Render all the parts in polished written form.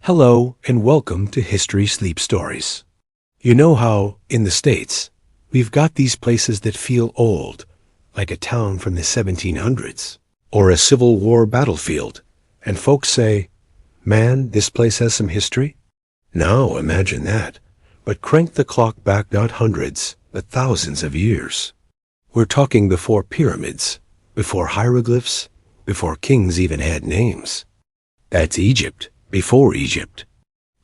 Hello and welcome to History Sleep Stories. You know how, in the States, we've got these places that feel old, like a town from the 1700s, or a Civil War battlefield, and folks say, man, this place has some history? Now imagine that, but crank the clock back not hundreds, but thousands of years. We're talking before pyramids, before hieroglyphs, before kings even had names. That's Egypt. Before Egypt.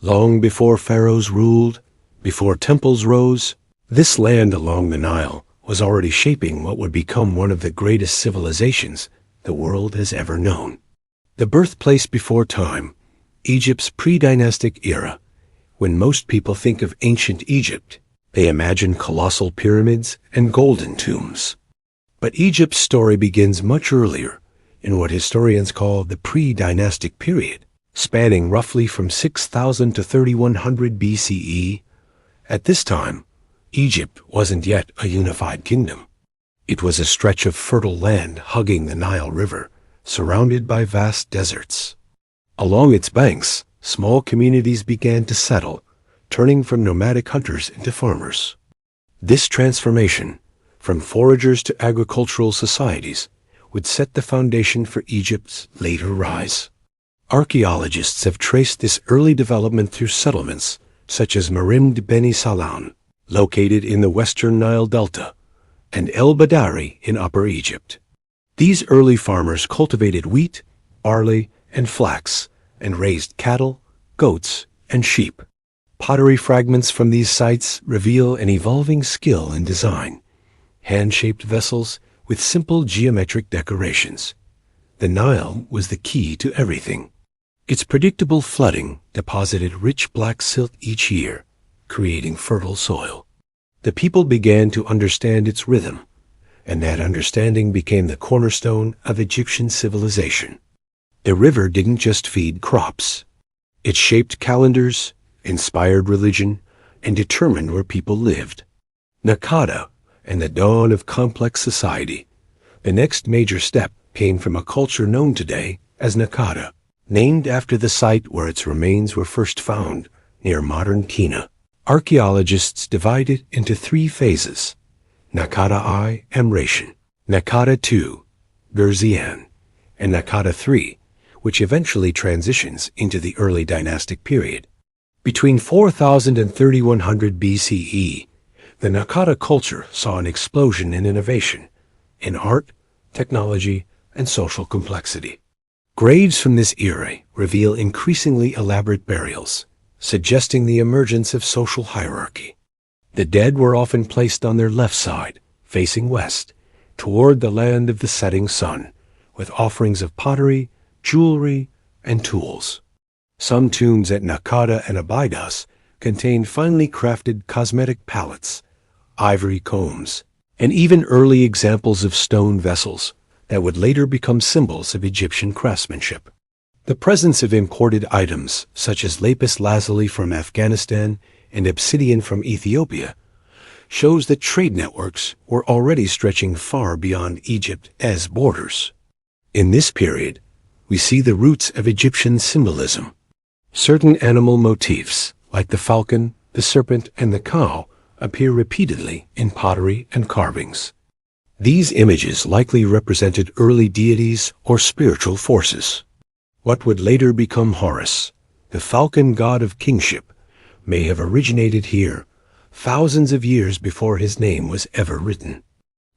Long before pharaohs ruled, before temples rose, this land along the Nile was already shaping what would become one of the greatest civilizations the world has ever known. The birthplace before time, Egypt's pre-dynastic era. When most people think of ancient Egypt, they imagine colossal pyramids and golden tombs. But Egypt's story begins much earlier, in what historians call the pre-dynastic period, spanning roughly from 6000 to 3100 BCE. At this time, Egypt wasn't yet a unified kingdom. It was a stretch of fertile land hugging the Nile River, surrounded by vast deserts. Along its banks, small communities began to settle, turning from nomadic hunters into farmers. This transformation, from foragers to agricultural societies, would set the foundation for Egypt's later rise. Archaeologists have traced this early development through settlements such as Merimd Beni Salan, located in the western Nile Delta, and El Badari in Upper Egypt. These early farmers cultivated wheat, barley, and flax, and raised cattle, goats, and sheep. Pottery fragments from these sites reveal an evolving skill in design. Hand-shaped vessels with simple geometric decorations. The Nile was the key to everything. Its predictable flooding deposited rich black silt each year, creating fertile soil. The people began to understand its rhythm, and that understanding became the cornerstone of Egyptian civilization. The river didn't just feed crops. It shaped calendars, inspired religion, and determined where people lived. Naqada and the dawn of complex society. The next major step came from a culture known today as Naqada, named after the site where its remains were first found, near modern Kenya. Archaeologists divide it into three phases: Naqada I, Amration; Naqada II, Gerzean; and Naqada III, which eventually transitions into the early dynastic period. Between 4000 and 3100 BCE, the Naqada culture saw an explosion in innovation, in art, technology, and social complexity. Graves from this era reveal increasingly elaborate burials, suggesting the emergence of social hierarchy. The dead were often placed on their left side, facing west, toward the land of the setting sun, with offerings of pottery, jewelry, and tools. Some tombs at Naqada and Abydos contained finely crafted cosmetic palettes, ivory combs, and even early examples of stone vessels that would later become symbols of Egyptian craftsmanship. The presence of imported items, such as lapis lazuli from Afghanistan and obsidian from Ethiopia, shows that trade networks were already stretching far beyond Egypt as borders. In this period, we see the roots of Egyptian symbolism. Certain animal motifs, like the falcon, the serpent, and the cow, appear repeatedly in pottery and carvings. These images likely represented early deities or spiritual forces. What would later become Horus, the falcon god of kingship, may have originated here thousands of years before his name was ever written.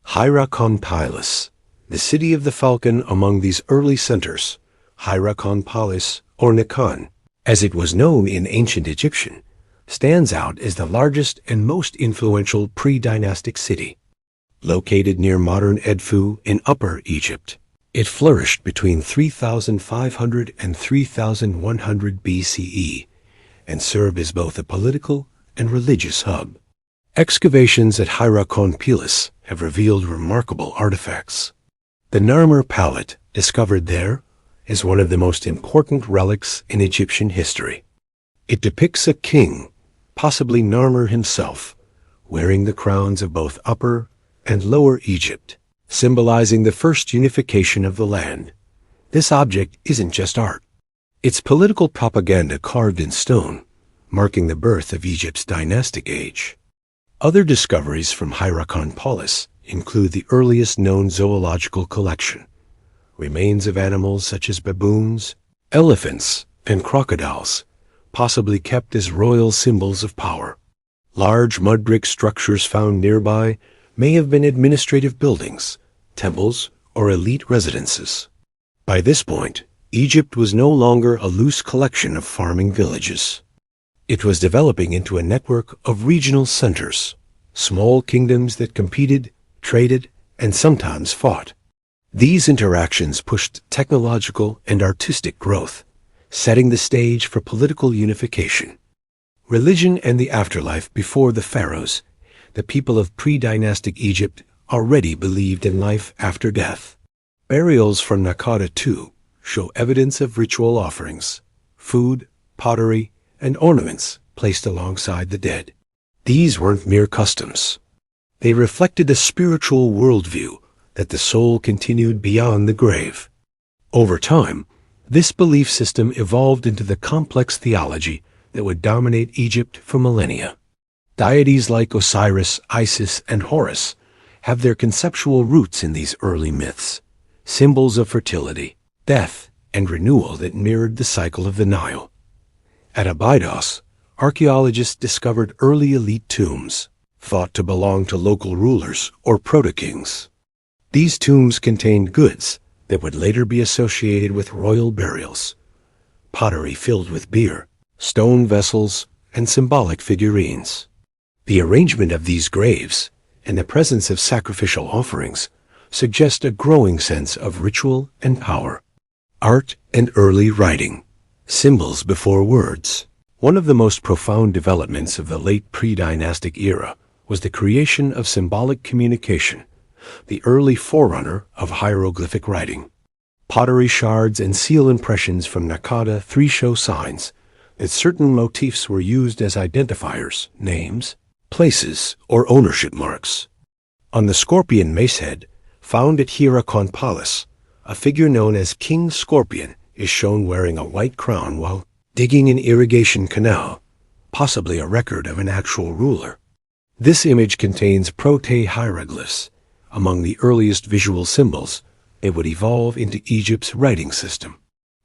Hierakonpolis, the city of the falcon among these early centers, Hierakonpolis or Nikan, as it was known in ancient Egyptian, stands out as the largest and most influential pre-dynastic city. Located near modern Edfu in Upper Egypt, it flourished between 3500 and 3100 BCE and served as both a political and religious hub. Excavations at Hierakonpolis have revealed remarkable artifacts. The Narmer palette, discovered there, is one of the most important relics in Egyptian history. It depicts a king, possibly Narmer himself, wearing the crowns of both Upper and Lower Egypt, symbolizing the first unification of the land. This object isn't just art. Its political propaganda carved in stone, marking the birth of Egypt's dynastic age. Other discoveries from Hierakonpolis include the earliest known zoological collection, remains of animals such as baboons, elephants, and crocodiles, possibly kept as royal symbols of power. Large mud brick structures found nearby may have been administrative buildings, temples, or elite residences. By this point, Egypt was no longer a loose collection of farming villages. It was developing into a network of regional centers, small kingdoms that competed, traded, and sometimes fought. These interactions pushed technological and artistic growth, setting the stage for political unification. Religion and the afterlife. Before the pharaohs, the people of pre-dynastic Egypt already believed in life after death. Burials from Naqada II show evidence of ritual offerings, food, pottery, and ornaments placed alongside the dead. These weren't mere customs. They reflected a spiritual worldview that the soul continued beyond the grave. Over time, this belief system evolved into the complex theology that would dominate Egypt for millennia. Deities like Osiris, Isis, and Horus have their conceptual roots in these early myths, symbols of fertility, death, and renewal that mirrored the cycle of the Nile. At Abydos, archaeologists discovered early elite tombs, thought to belong to local rulers or proto-kings. These tombs contained goods that would later be associated with royal burials: pottery filled with beer, stone vessels, and symbolic figurines. The arrangement of these graves and the presence of sacrificial offerings suggest a growing sense of ritual and power. Art and early writing, symbols before words. One of the most profound developments of the late pre-dynastic era was the creation of symbolic communication, the early forerunner of hieroglyphic writing. Pottery shards and seal impressions from Naqada III show signs that certain motifs were used as identifiers, names, places, or ownership marks. On the scorpion macehead, found at Hierakonpolis, a figure known as King Scorpion is shown wearing a white crown while digging an irrigation canal, possibly a record of an actual ruler. This image contains proto-hieroglyphs, among the earliest visual symbols that would evolve into Egypt's writing system.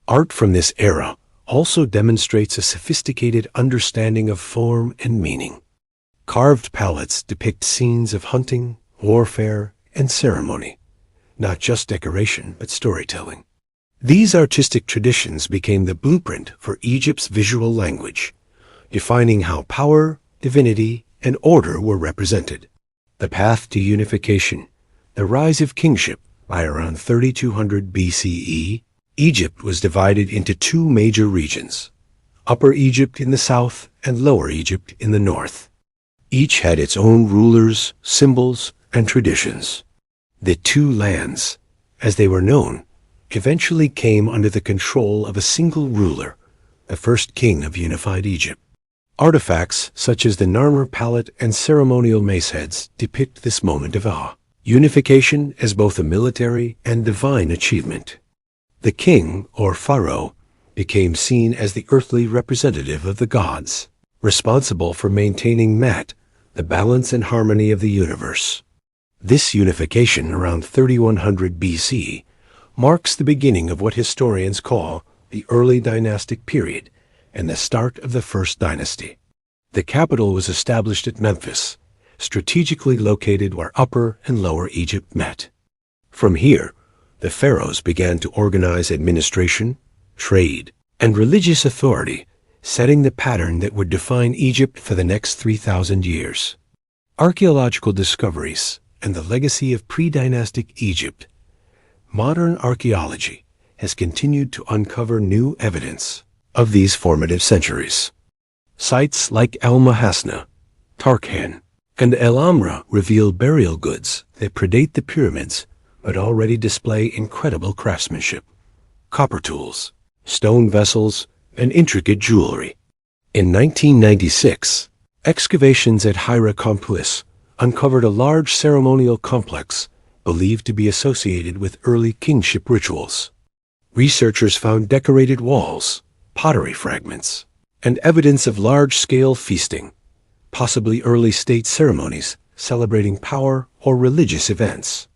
Art from this era also demonstrates a sophisticated understanding of form and meaning. Carved palettes depict scenes of hunting, warfare, and ceremony, not just decoration but storytelling. These artistic traditions became the blueprint for Egypt's visual language, defining how power, divinity, and order were represented. The path to unification. The rise of kingship. By around 3200 BCE, Egypt was divided into two major regions: Upper Egypt in the south and Lower Egypt in the north. Each had its own rulers, symbols, and traditions. The two lands, as they were known, eventually came under the control of a single ruler, the first king of unified Egypt. Artifacts such as the Narmer palette and ceremonial maceheads depict this moment of awe. Unification as both a military and divine achievement. The king, or pharaoh, became seen as the earthly representative of the gods, responsible for maintaining Mat, the balance and harmony of the universe. This unification around 3100 BC marks the beginning of what historians call the early dynastic period and the start of the first dynasty. The capital was established at Memphis, strategically located where Upper and Lower Egypt met. From here, the pharaohs began to organize administration, trade, and religious authority, setting the pattern that would define Egypt for the next 3,000 years. Archaeological discoveries and the legacy of pre-dynastic Egypt. Modern archaeology has continued to uncover new evidence of these formative centuries. Sites like El Mahasna, Tarkhan, and El Amra reveal burial goods that predate the pyramids but already display incredible craftsmanship. Copper tools, stone vessels, and intricate jewelry. In 1996, excavations at Hierakonpolis uncovered a large ceremonial complex believed to be associated with early kingship rituals. Researchers found decorated walls, pottery fragments, and evidence of large-scale feasting, possibly early state ceremonies celebrating power or religious events.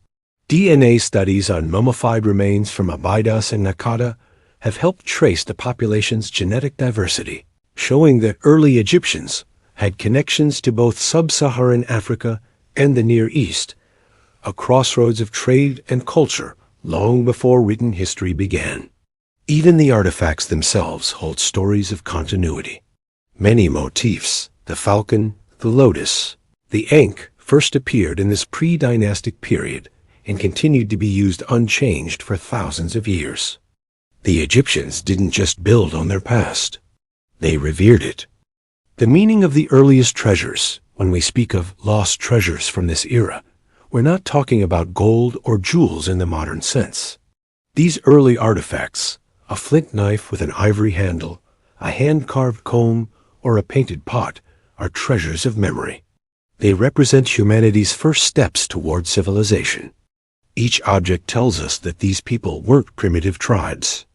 DNA studies on mummified remains from Abydos and Naqada have helped trace the population's genetic diversity, showing that early Egyptians had connections to both sub-Saharan Africa and the Near East, a crossroads of trade and culture long before written history began. Even the artifacts themselves hold stories of continuity. Many motifs, the falcon, the lotus, the ankh, first appeared in this pre-dynastic period and continued to be used unchanged for thousands of years. The Egyptians didn't just build on their past. They revered it. The meaning of the earliest treasures, when we speak of lost treasures from this era, we're not talking about gold or jewels in the modern sense. These early artifacts, a flint knife with an ivory handle, a hand-carved comb, or a painted pot, are treasures of memory. They represent humanity's first steps toward civilization. Each object tells us that these people weren't primitive tribes.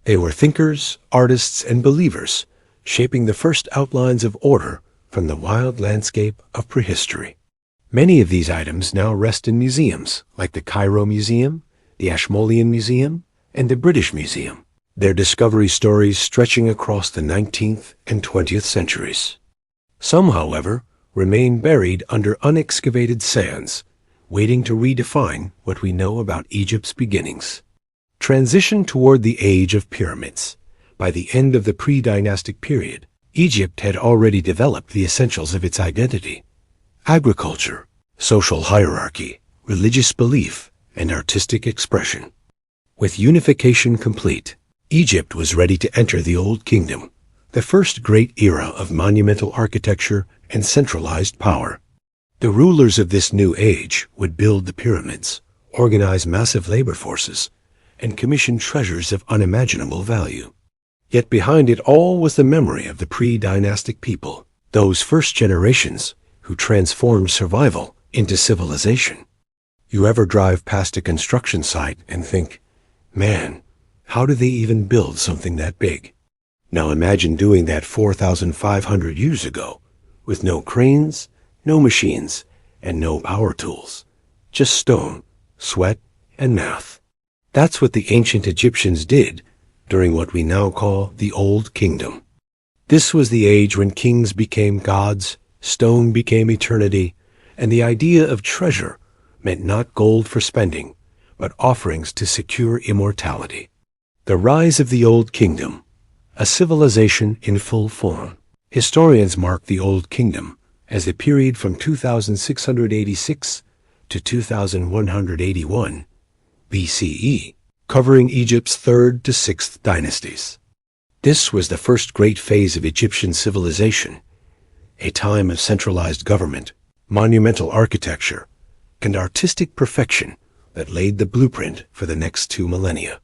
They were thinkers, artists, and believers, shaping the first outlines of order from the wild landscape of prehistory. Many of these items now rest in museums, like the Cairo Museum, the Ashmolean Museum, and the British Museum, their discovery stories stretching across the 19th and 20th centuries. Some, however, remain buried under unexcavated sands, waiting to redefine what we know about Egypt's beginnings. Transition toward the age of pyramids. By the end of the pre-dynastic period, Egypt had already developed the essentials of its identity: agriculture, social hierarchy, religious belief, and artistic expression. With unification complete, Egypt was ready to enter the Old Kingdom, the first great era of monumental architecture and centralized power. The rulers of this new age would build the pyramids, organize massive labor forces, and commission treasures of unimaginable value. Yet behind it all was the memory of the pre-dynastic people, those first generations who transformed survival into civilization. You ever drive past a construction site and think, man, how do they even build something that big? Now imagine doing that 4,500 years ago, with no cranes, no machines, and no power tools. Just stone, sweat, and math. That's what the ancient Egyptians did during what we now call the Old Kingdom. This was the age when kings became gods, stone became eternity, and the idea of treasure meant not gold for spending, but offerings to secure immortality. The rise of the Old Kingdom, a civilization in full form. Historians mark the Old Kingdom as the period from 2686 to 2181 BCE, covering Egypt's 3rd to 6th dynasties. This was the first great phase of Egyptian civilization, a time of centralized government, monumental architecture, and artistic perfection that laid the blueprint for the next 2 millennia.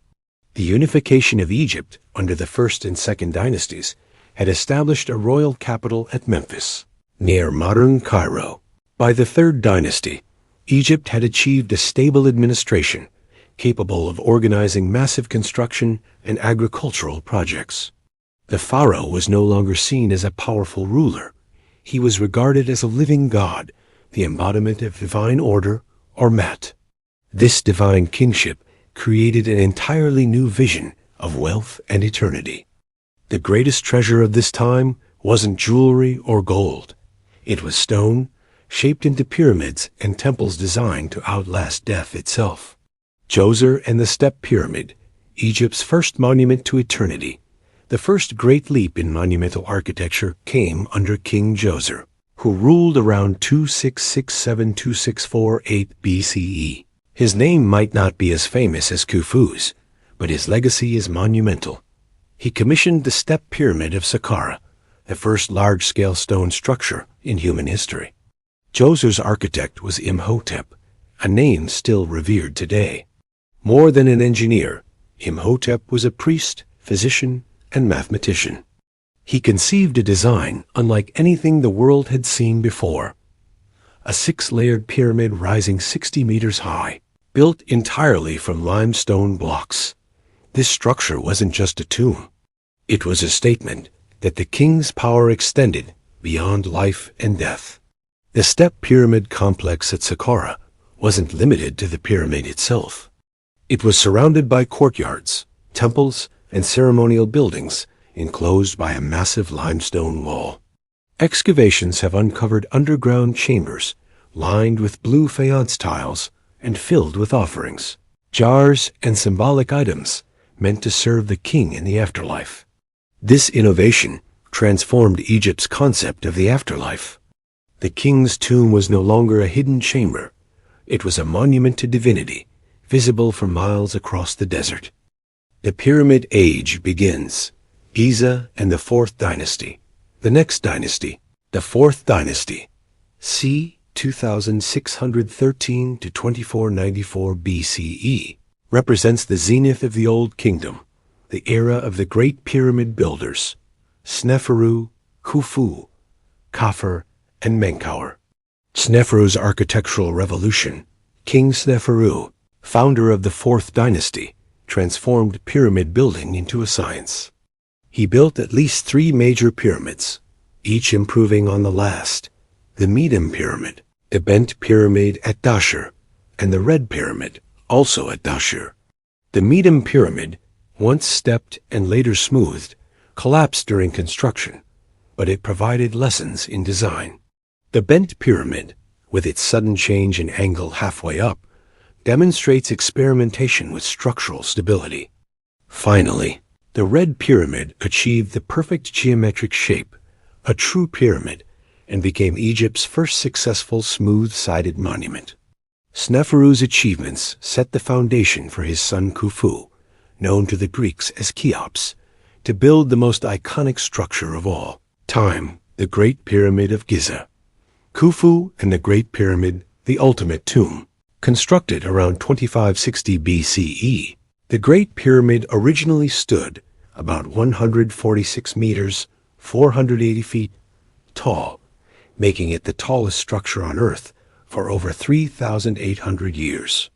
The unification of Egypt under the 1st and 2nd dynasties had established a royal capital at Memphis, near modern Cairo. By the 3rd dynasty, Egypt had achieved a stable administration capable of organizing massive construction and agricultural projects. The pharaoh was no longer seen as a powerful ruler. He was regarded as a living god, the embodiment of divine order, or Mat. This divine kingship created an entirely new vision of wealth and eternity. The greatest treasure of this time wasn't jewelry or gold. It was stone, shaped into pyramids and temples designed to outlast death itself. Djoser and the Step Pyramid, Egypt's first monument to eternity. The first great leap in monumental architecture came under King Djoser, who ruled around 2667-2648 BCE. His name might not be as famous as Khufu's, but his legacy is monumental. He commissioned the Step Pyramid of Saqqara, the first large-scale stone structure in human history. Djoser's architect was Imhotep, a name still revered today. More than an engineer, Imhotep was a priest, physician, and mathematician. He conceived a design unlike anything the world had seen before. A 6-layered pyramid rising 60 meters high, built entirely from limestone blocks. This structure wasn't just a tomb. It was a statement that the king's power extended beyond life and death. The step pyramid complex at Saqqara wasn't limited to the pyramid itself. It was surrounded by courtyards, temples, and ceremonial buildings enclosed by a massive limestone wall. Excavations have uncovered underground chambers lined with blue faience tiles and filled with offerings, jars, and symbolic items meant to serve the king in the afterlife. This innovation transformed Egypt's concept of the afterlife. The king's tomb was no longer a hidden chamber. It was a monument to divinity, visible for miles across the desert. The Pyramid Age begins. Giza and the Fourth Dynasty. The next dynasty, the Fourth Dynasty, c. 2613 to 2494 BCE, represents the zenith of the Old Kingdom, the era of the great pyramid builders, Sneferu, Khufu, Khafre, and Menkaure. Sneferu's architectural revolution. King Sneferu, founder of the Fourth Dynasty, transformed pyramid building into a science. He built at least 3 major pyramids, each improving on the last: the Medem Pyramid, the Bent Pyramid at Dashur, and the Red Pyramid, also at Dashur. The Medem Pyramid, once stepped and later smoothed, collapsed during construction, but it provided lessons in design. The Bent Pyramid, with its sudden change in angle halfway up, demonstrates experimentation with structural stability. Finally, the Red Pyramid achieved the perfect geometric shape, a true pyramid, and became Egypt's first successful smooth-sided monument. Sneferu's achievements set the foundation for his son Khufu, known to the Greeks as Cheops, to build the most iconic structure of all time, the Great Pyramid of Giza. Khufu and the Great Pyramid, the ultimate tomb. Constructed around 2560 BCE, the Great Pyramid originally stood about 146 meters, 480 feet tall, making it the tallest structure on Earth for over 3,800 years.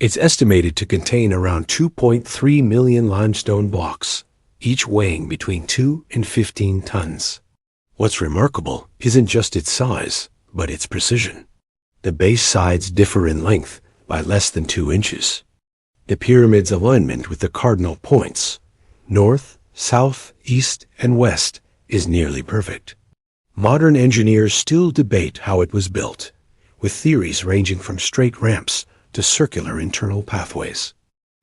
It's estimated to contain around 2.3 million limestone blocks, each weighing between 2 and 15 tons. What's remarkable isn't just its size, but its precision. The base sides differ in length by less than 2 inches. The pyramid's alignment with the cardinal points, north, south, east, and west, is nearly perfect. Modern engineers still debate how it was built, with theories ranging from straight ramps to circular internal pathways.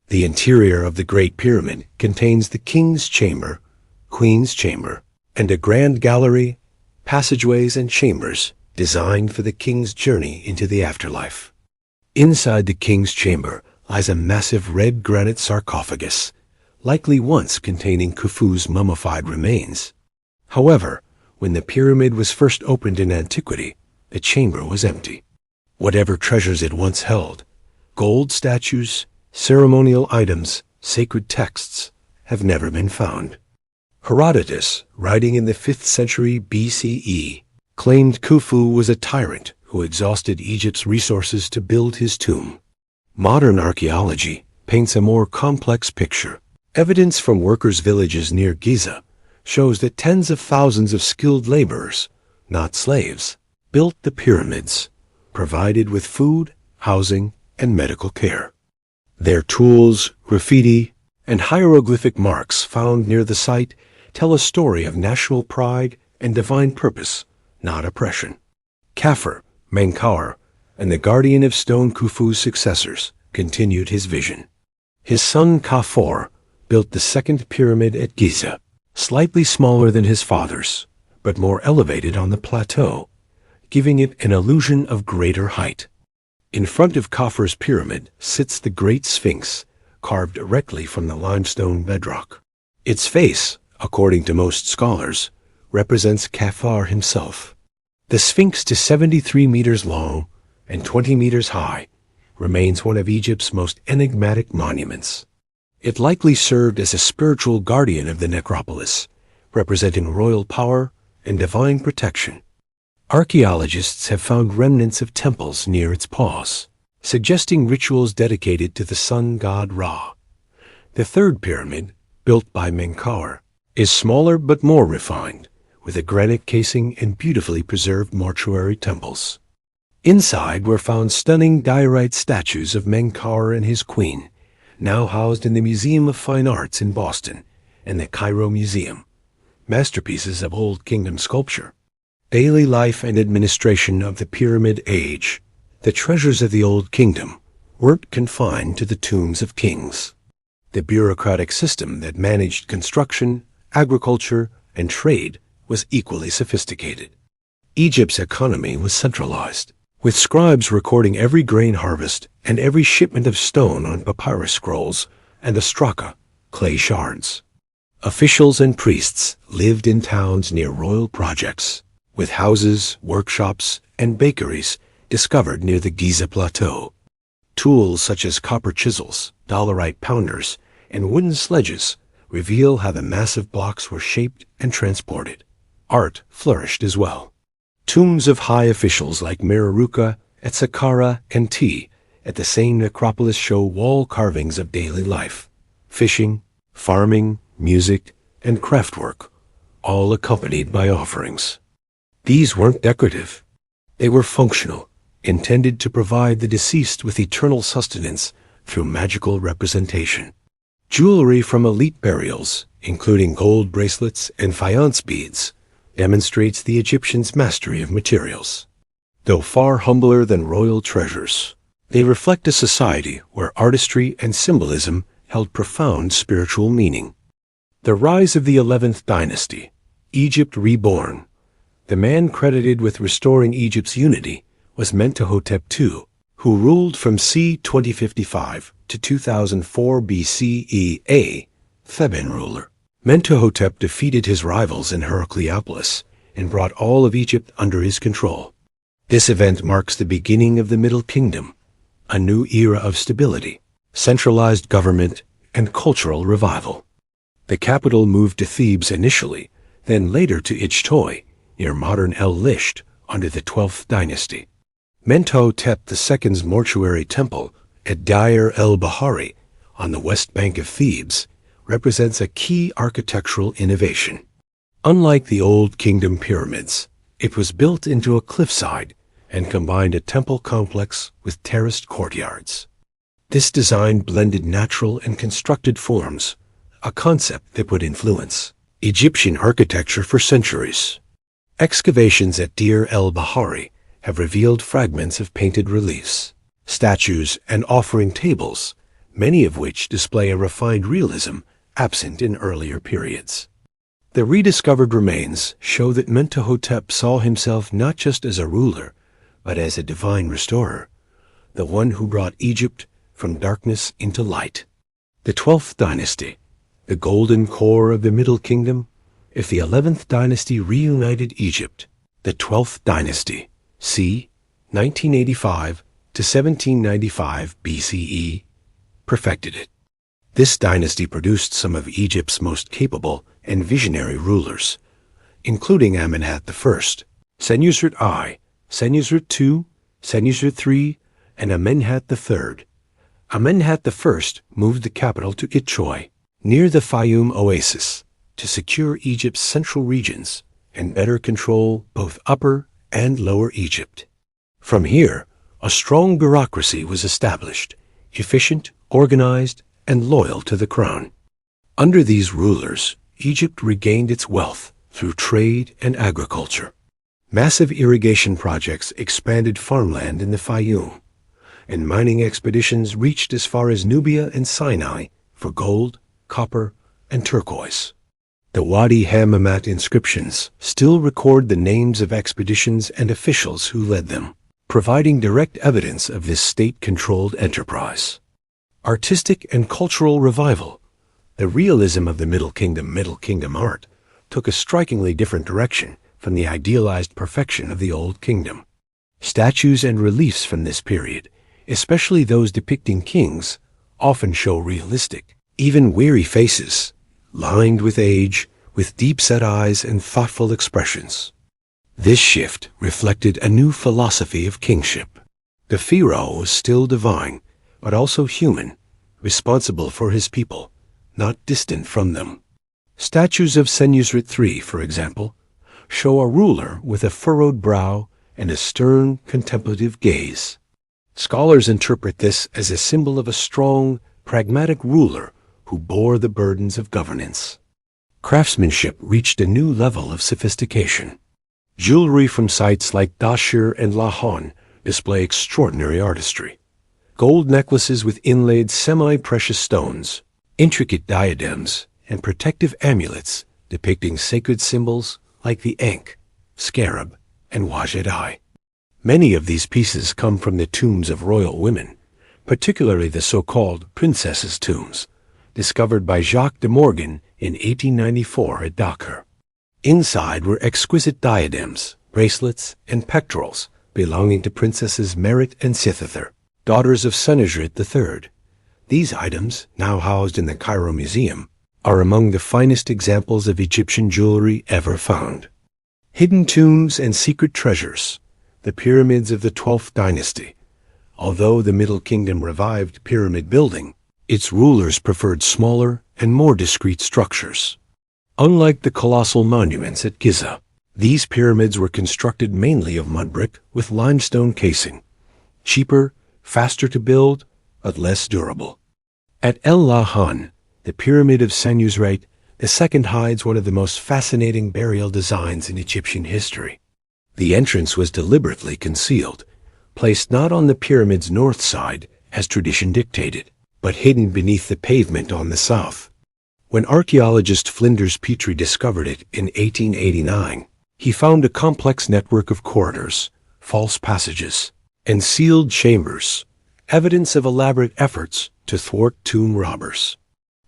The interior of the Great Pyramid contains the King's Chamber, Queen's Chamber, and a grand gallery, passageways, and chambers designed for the king's journey into the afterlife. Inside the King's Chamber lies a massive red granite sarcophagus, likely once containing Khufu's mummified remains. However, when the pyramid was first opened in antiquity, the chamber was empty. Whatever treasures it once held, gold statues, ceremonial items, sacred texts, have never been found. Herodotus, writing in the 5th century BCE, claimed Khufu was a tyrant who exhausted Egypt's resources to build his tomb. Modern archaeology paints a more complex picture. Evidence from workers' villages near Giza shows that tens of thousands of skilled laborers, not slaves, built the pyramids, provided with food, housing, and medical care. Their tools, graffiti, and hieroglyphic marks found near the site tell a story of national pride and divine purpose, not oppression. Khafre, Menkaure, and the guardian of stone Khufu's successors continued his vision. His son Khafre built the second pyramid at Giza, slightly smaller than his father's, but more elevated on the plateau, giving it an illusion of greater height. In front of Khafre's pyramid sits the Great Sphinx, carved directly from the limestone bedrock. Its face, according to most scholars, represents Khafre himself. The Sphinx, to 73 meters long and 20 meters high, remains one of Egypt's most enigmatic monuments. It likely served as a spiritual guardian of the necropolis, representing royal power and divine protection. Archaeologists have found remnants of temples near its paws, suggesting rituals dedicated to the sun god Ra. The third pyramid, built by Menkaure, is smaller but more refined, with a granite casing and beautifully preserved mortuary temples. Inside were found stunning diorite statues of Menkaure and his queen, now housed in the Museum of Fine Arts in Boston and the Cairo Museum, masterpieces of Old Kingdom sculpture. Daily life and administration of the Pyramid Age. The treasures of the Old Kingdom weren't confined to the tombs of kings. The bureaucratic system that managed construction, agriculture, and trade was equally sophisticated. Egypt's economy was centralized, with scribes recording every grain harvest and every shipment of stone on papyrus scrolls and ostraca, clay shards. Officials and priests lived in towns near royal projects, with houses, workshops, and bakeries discovered near the Giza Plateau. Tools such as copper chisels, dolerite pounders, and wooden sledges reveal how the massive blocks were shaped and transported. Art flourished as well. Tombs of high officials like Mereruka at Saqqara and Ti at the same necropolis show wall carvings of daily life, fishing, farming, music, and craftwork, all accompanied by offerings. These weren't decorative. They were functional, intended to provide the deceased with eternal sustenance through magical representation. Jewelry from elite burials, including gold bracelets and faience beads, demonstrates the Egyptians' mastery of materials. Though far humbler than royal treasures, they reflect a society where artistry and symbolism held profound spiritual meaning. The rise of the 11th dynasty, Egypt reborn. The man credited with restoring Egypt's unity was Mentuhotep II, who ruled from c. 2055 to 2004 BCE, a Theban ruler. Mentuhotep defeated his rivals in Heracleopolis and brought all of Egypt under his control. This event marks the beginning of the Middle Kingdom, a new era of stability, centralized government, and cultural revival. The capital moved to Thebes initially, then later to Ichtoi, near modern El-Lisht, under the 12th dynasty. Mentuhotep II's mortuary temple at Deir el-Bahari, on the west bank of Thebes, represents a key architectural innovation. Unlike the Old Kingdom pyramids, it was built into a cliffside and combined a temple complex with terraced courtyards. This design blended natural and constructed forms, a concept that would influence Egyptian architecture for centuries. Excavations at Deir el-Bahari have revealed fragments of painted reliefs, statues, and offering tables, many of which display a refined realism absent in earlier periods. The rediscovered remains show that Mentuhotep saw himself not just as a ruler, but as a divine restorer, the one who brought Egypt from darkness into light. The 12th dynasty, the golden core of the Middle Kingdom. If the 11th dynasty reunited Egypt, the 12th dynasty, c. 1985 to 1795 BCE, perfected it. This dynasty produced some of Egypt's most capable and visionary rulers, including Amenhotep I, Senusret I, Senusret II, Senusret III, and Amenhotep III. Amenhotep I moved the capital to Ichtoi, near the Fayum oasis, to secure Egypt's central regions and better control both Upper and Lower Egypt. From here, a strong bureaucracy was established, efficient, organized, and loyal to the crown. Under these rulers, Egypt regained its wealth through trade and agriculture. Massive irrigation projects expanded farmland in the Fayum, and mining expeditions reached as far as Nubia and Sinai for gold, copper, and turquoise. The Wadi Hammamat inscriptions still record the names of expeditions and officials who led them, providing direct evidence of this state-controlled enterprise. Artistic and cultural revival. The realism of the Middle Kingdom art took a strikingly different direction from the idealized perfection of the Old Kingdom. Statues and reliefs from this period, especially those depicting kings, often show realistic, even weary faces, lined with age, with deep-set eyes and thoughtful expressions. This shift reflected a new philosophy of kingship. The pharaoh was still divine, but also human, responsible for his people, not distant from them. Statues of Senusret III, for example, show a ruler with a furrowed brow and a stern, contemplative gaze. Scholars interpret this as a symbol of a strong, pragmatic ruler who bore the burdens of governance. Craftsmanship reached a new level of sophistication. Jewelry from sites like Dashur and Lahan display extraordinary artistry. Gold necklaces with inlaid semi-precious stones, intricate diadems, and protective amulets depicting sacred symbols like the Ankh, scarab, and Wajed-I. Many of these pieces come from the tombs of royal women, particularly the so-called princesses' tombs, discovered by Jacques de Morgan in 1894 at Dakar. Inside were exquisite diadems, bracelets, and pectorals belonging to Princesses Merit and Sithither, daughters of Senusret III. These items, now housed in the Cairo Museum, are among the finest examples of Egyptian jewelry ever found. Hidden tombs and secret treasures, the pyramids of the 12th dynasty. Although the Middle Kingdom revived pyramid building, its rulers preferred smaller and more discreet structures. Unlike the colossal monuments at Giza, these pyramids were constructed mainly of mud brick with limestone casing, cheaper, faster to build, but less durable. At El Lahan, the Pyramid of Senusret II hides one of the most fascinating burial designs in Egyptian history. The entrance was deliberately concealed, placed not on the pyramid's north side, as tradition dictated, but hidden beneath the pavement on the south. When archaeologist Flinders Petrie discovered it in 1889, he found a complex network of corridors, false passages, and sealed chambers, evidence of elaborate efforts to thwart tomb robbers.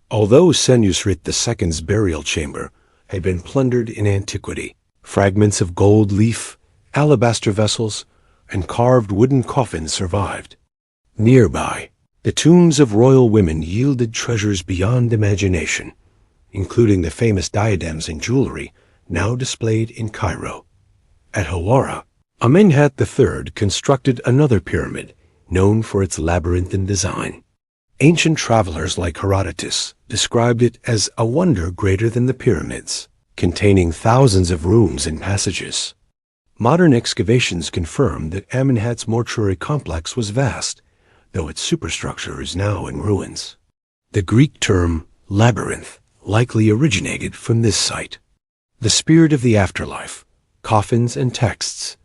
Although Senusret II's burial chamber had been plundered in antiquity, fragments of gold leaf, alabaster vessels, and carved wooden coffins survived. Nearby, the tombs of royal women yielded treasures beyond imagination, including the famous diadems and jewelry now displayed in Cairo. At Hawara, Amenhotep III constructed another pyramid known for its labyrinthine design. Ancient travelers like Herodotus described it as a wonder greater than the pyramids, containing thousands of rooms and passages. Modern excavations confirm that Amenhotep's mortuary complex was vast, though its superstructure is now in ruins. The Greek term labyrinth likely originated from this site. The spirit of the afterlife, coffins and texts.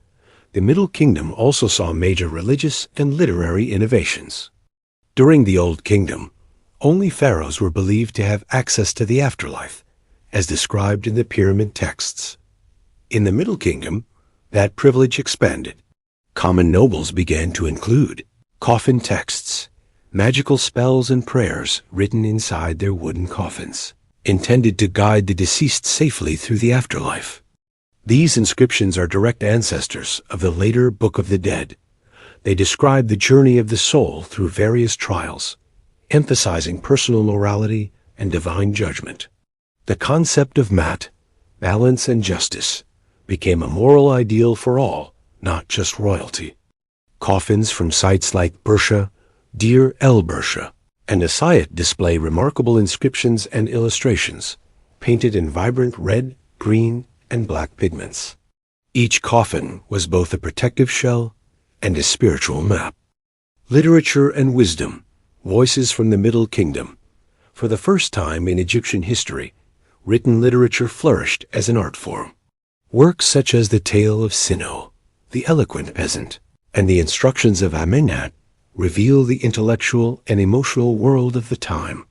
The Middle Kingdom also saw major religious and literary innovations. During the Old Kingdom, only pharaohs were believed to have access to the afterlife, as described in the pyramid texts. In the Middle Kingdom, that privilege expanded. Common nobles began to include coffin texts, magical spells and prayers written inside their wooden coffins, intended to guide the deceased safely through the afterlife. These inscriptions are direct ancestors of the later Book of the Dead. They describe the journey of the soul through various trials, emphasizing personal morality and divine judgment. The concept of mat, balance and justice, became a moral ideal for all, not just royalty. Coffins from sites like Bersha, Deir el-Bersha, and Asayat display remarkable inscriptions and illustrations, painted in vibrant red, green, and black pigments. Each coffin was both a protective shell and a spiritual map. Literature and wisdom, voices from the Middle Kingdom. For the first time in Egyptian history, written literature flourished as an art form. Works such as the Tale of Sino, the Eloquent Peasant, and the Instructions of Amenhotep reveal the intellectual and emotional world of the time.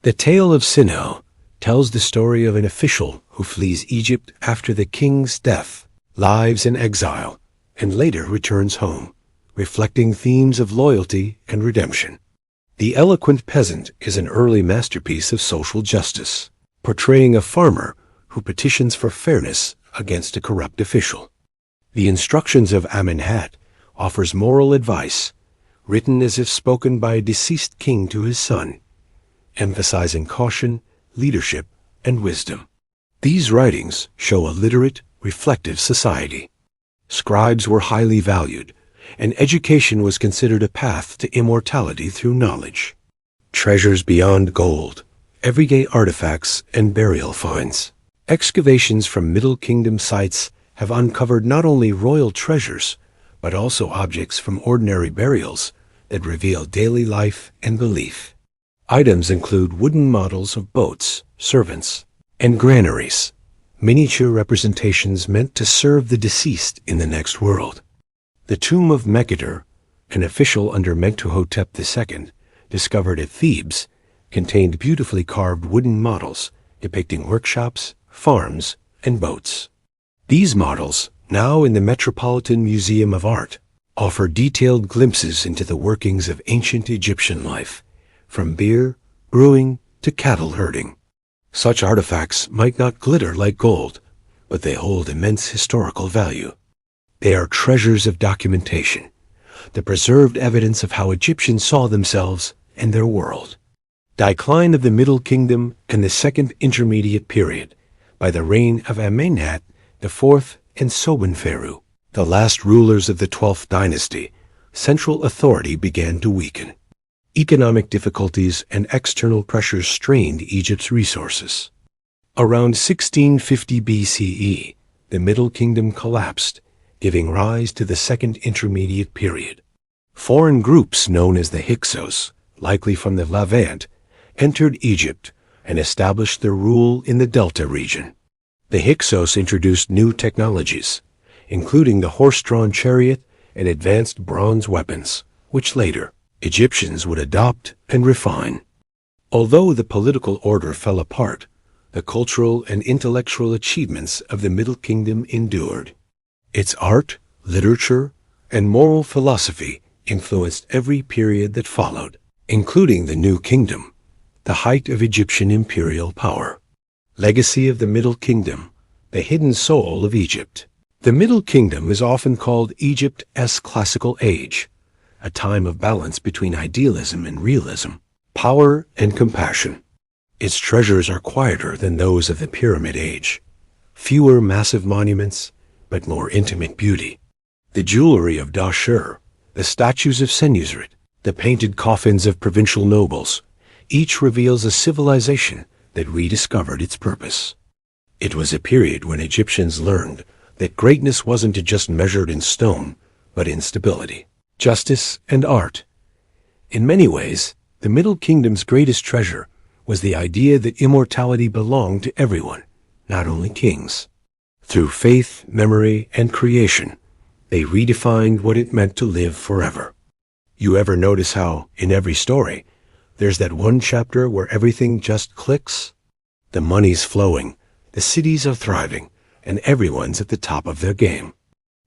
The Tale of Sino tells the story of an official who flees Egypt after the king's death, lives in exile, and later returns home, reflecting themes of loyalty and redemption. The Eloquent Peasant is an early masterpiece of social justice, portraying a farmer who petitions for fairness against a corrupt official. The Instructions of Amenhotep offers moral advice, written as if spoken by a deceased king to his son, emphasizing caution, leadership, and wisdom. These writings show a literate, reflective society. Scribes were highly valued, and education was considered a path to immortality through knowledge. Treasures beyond gold, everyday artifacts, and burial finds. Excavations from Middle Kingdom sites have uncovered not only royal treasures, but also objects from ordinary burials that reveal daily life and belief. Items include wooden models of boats, servants, and granaries, miniature representations meant to serve the deceased in the next world. The tomb of Menkaure, an official under Mentuhotep II, discovered at Thebes, contained beautifully carved wooden models depicting workshops, farms, and boats. These models, now in the Metropolitan Museum of Art, offer detailed glimpses into the workings of ancient Egyptian life, from beer, brewing, to cattle herding. Such artifacts might not glitter like gold, but they hold immense historical value. They are treasures of documentation, the preserved evidence of how Egyptians saw themselves and their world. Decline of the Middle Kingdom and the Second Intermediate Period, by the reign of Amenhotep IV and Sobonferu, the last rulers of the 12th dynasty, central authority began to weaken. Economic difficulties and external pressures strained Egypt's resources. Around 1650 BCE, the Middle Kingdom collapsed, giving rise to the Second Intermediate Period. Foreign groups known as the Hyksos, likely from the Levant, entered Egypt and established their rule in the Delta region. The Hyksos introduced new technologies, including the horse-drawn chariot and advanced bronze weapons, which later Egyptians would adopt and refine. Although the political order fell apart, the cultural and intellectual achievements of the Middle Kingdom endured. Its art, literature, and moral philosophy influenced every period that followed, including the New Kingdom, the height of Egyptian imperial power. Legacy of the Middle Kingdom, the hidden soul of Egypt. The Middle Kingdom is often called Egypt's classical age, a time of balance between idealism and realism, power and compassion. Its treasures are quieter than those of the Pyramid Age. Fewer massive monuments, but more intimate beauty. The jewelry of Dashur, the statues of Senusret, the painted coffins of provincial nobles, each reveals a civilization that rediscovered its purpose. It was a period when Egyptians learned that greatness wasn't just measured in stone, but in stability, justice, and art. In many ways, the Middle Kingdom's greatest treasure was the idea that immortality belonged to everyone, not only kings. Through faith, memory, and creation, they redefined what it meant to live forever. You ever notice how, in every story, there's that one chapter where everything just clicks? The money's flowing, the cities are thriving, and everyone's at the top of their game.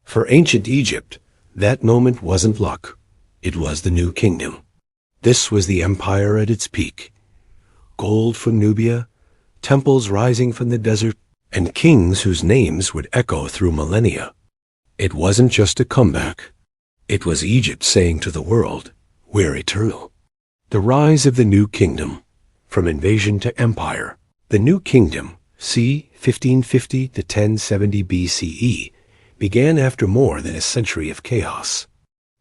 For ancient Egypt, that moment wasn't luck. It was the New Kingdom. This was the empire at its peak. Gold from Nubia, temples rising from the desert, and kings whose names would echo through millennia. It wasn't just a comeback. It was Egypt saying to the world, "We're eternal." The rise of the New Kingdom. From invasion to empire, the New Kingdom, c. 1550 to 1070 BCE, began after more than a century of chaos.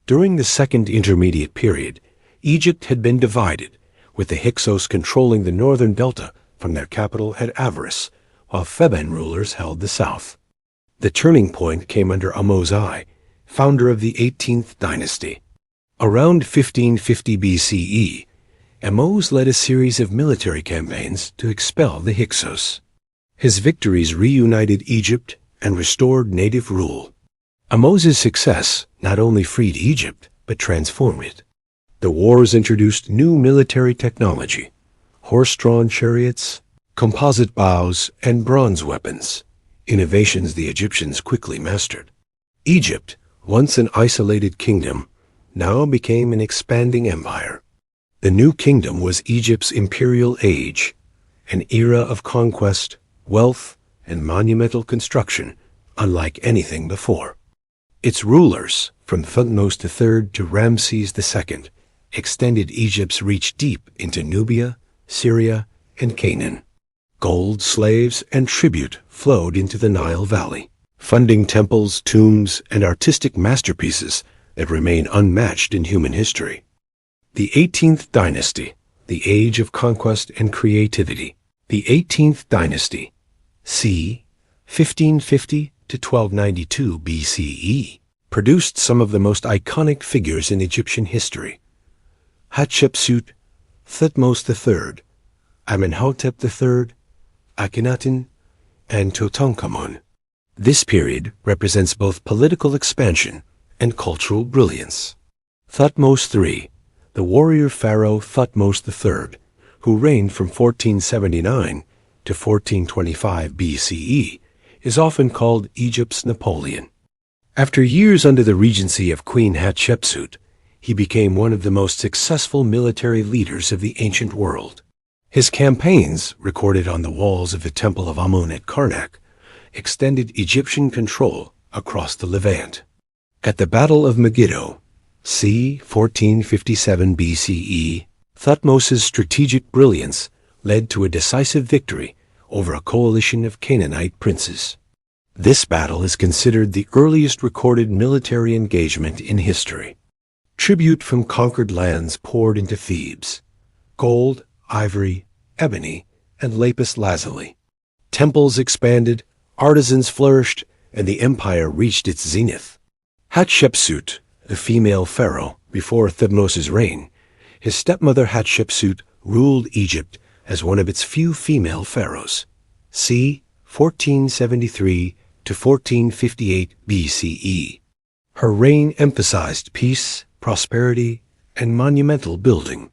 During the Second Intermediate Period, Egypt had been divided, with the Hyksos controlling the northern delta from their capital at Avaris, while Theban rulers held the south. The turning point came under Ahmose, founder of the 18th dynasty. Around 1550 BCE, Ahmose led a series of military campaigns to expel the Hyksos. His victories reunited Egypt and restored native rule. Ahmose's success not only freed Egypt, but transformed it. The wars introduced new military technology, horse-drawn chariots, composite bows, and bronze weapons, innovations the Egyptians quickly mastered. Egypt, once an isolated kingdom, now became an expanding empire. The New Kingdom was Egypt's imperial age, an era of conquest, wealth, and monumental construction unlike anything before. Its rulers, from Thutmose III to Ramses II, extended Egypt's reach deep into Nubia, Syria, and Canaan. Gold, slaves, and tribute flowed into the Nile Valley, funding temples, tombs, and artistic masterpieces that remain unmatched in human history. The 18th dynasty, the age of conquest and creativity. The 18th dynasty, c. 1550 to 1292 BCE, produced some of the most iconic figures in Egyptian history. Hatshepsut, Thutmose III, Amenhotep III, Akhenaten, and Tutankhamun. This period represents both political expansion and cultural brilliance. Thutmose III, the warrior pharaoh Thutmose III, who reigned from 1479 to 1425 BCE, is often called Egypt's Napoleon. After years under the regency of Queen Hatshepsut, he became one of the most successful military leaders of the ancient world. His campaigns, recorded on the walls of the Temple of Amun at Karnak, extended Egyptian control across the Levant. At the Battle of Megiddo, c. 1457 BCE, Thutmose's strategic brilliance led to a decisive victory over a coalition of Canaanite princes. This battle is considered the earliest recorded military engagement in history. Tribute from conquered lands poured into Thebes: gold, ivory, ebony, and lapis lazuli. Temples expanded, artisans flourished, and the empire reached its zenith. Hatshepsut, a female pharaoh before Thutmose's reign, his stepmother Hatshepsut ruled Egypt as one of its few female pharaohs. c. 1473 to 1458 BCE. Her reign emphasized peace, prosperity, and monumental building.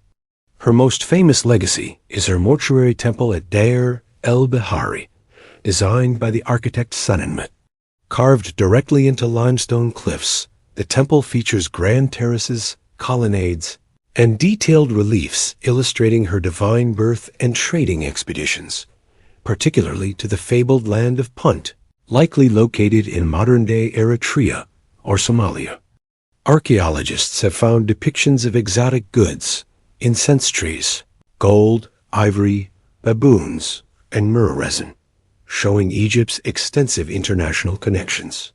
Her most famous legacy is her mortuary temple at Deir el-Bahari, designed by the architect Senenmet. Carved directly into limestone cliffs, the temple features grand terraces, colonnades, and detailed reliefs illustrating her divine birth and trading expeditions, particularly to the fabled land of Punt, likely located in modern-day Eritrea or Somalia. Archaeologists have found depictions of exotic goods, incense trees, gold, ivory, baboons, and myrrh resin, showing Egypt's extensive international connections.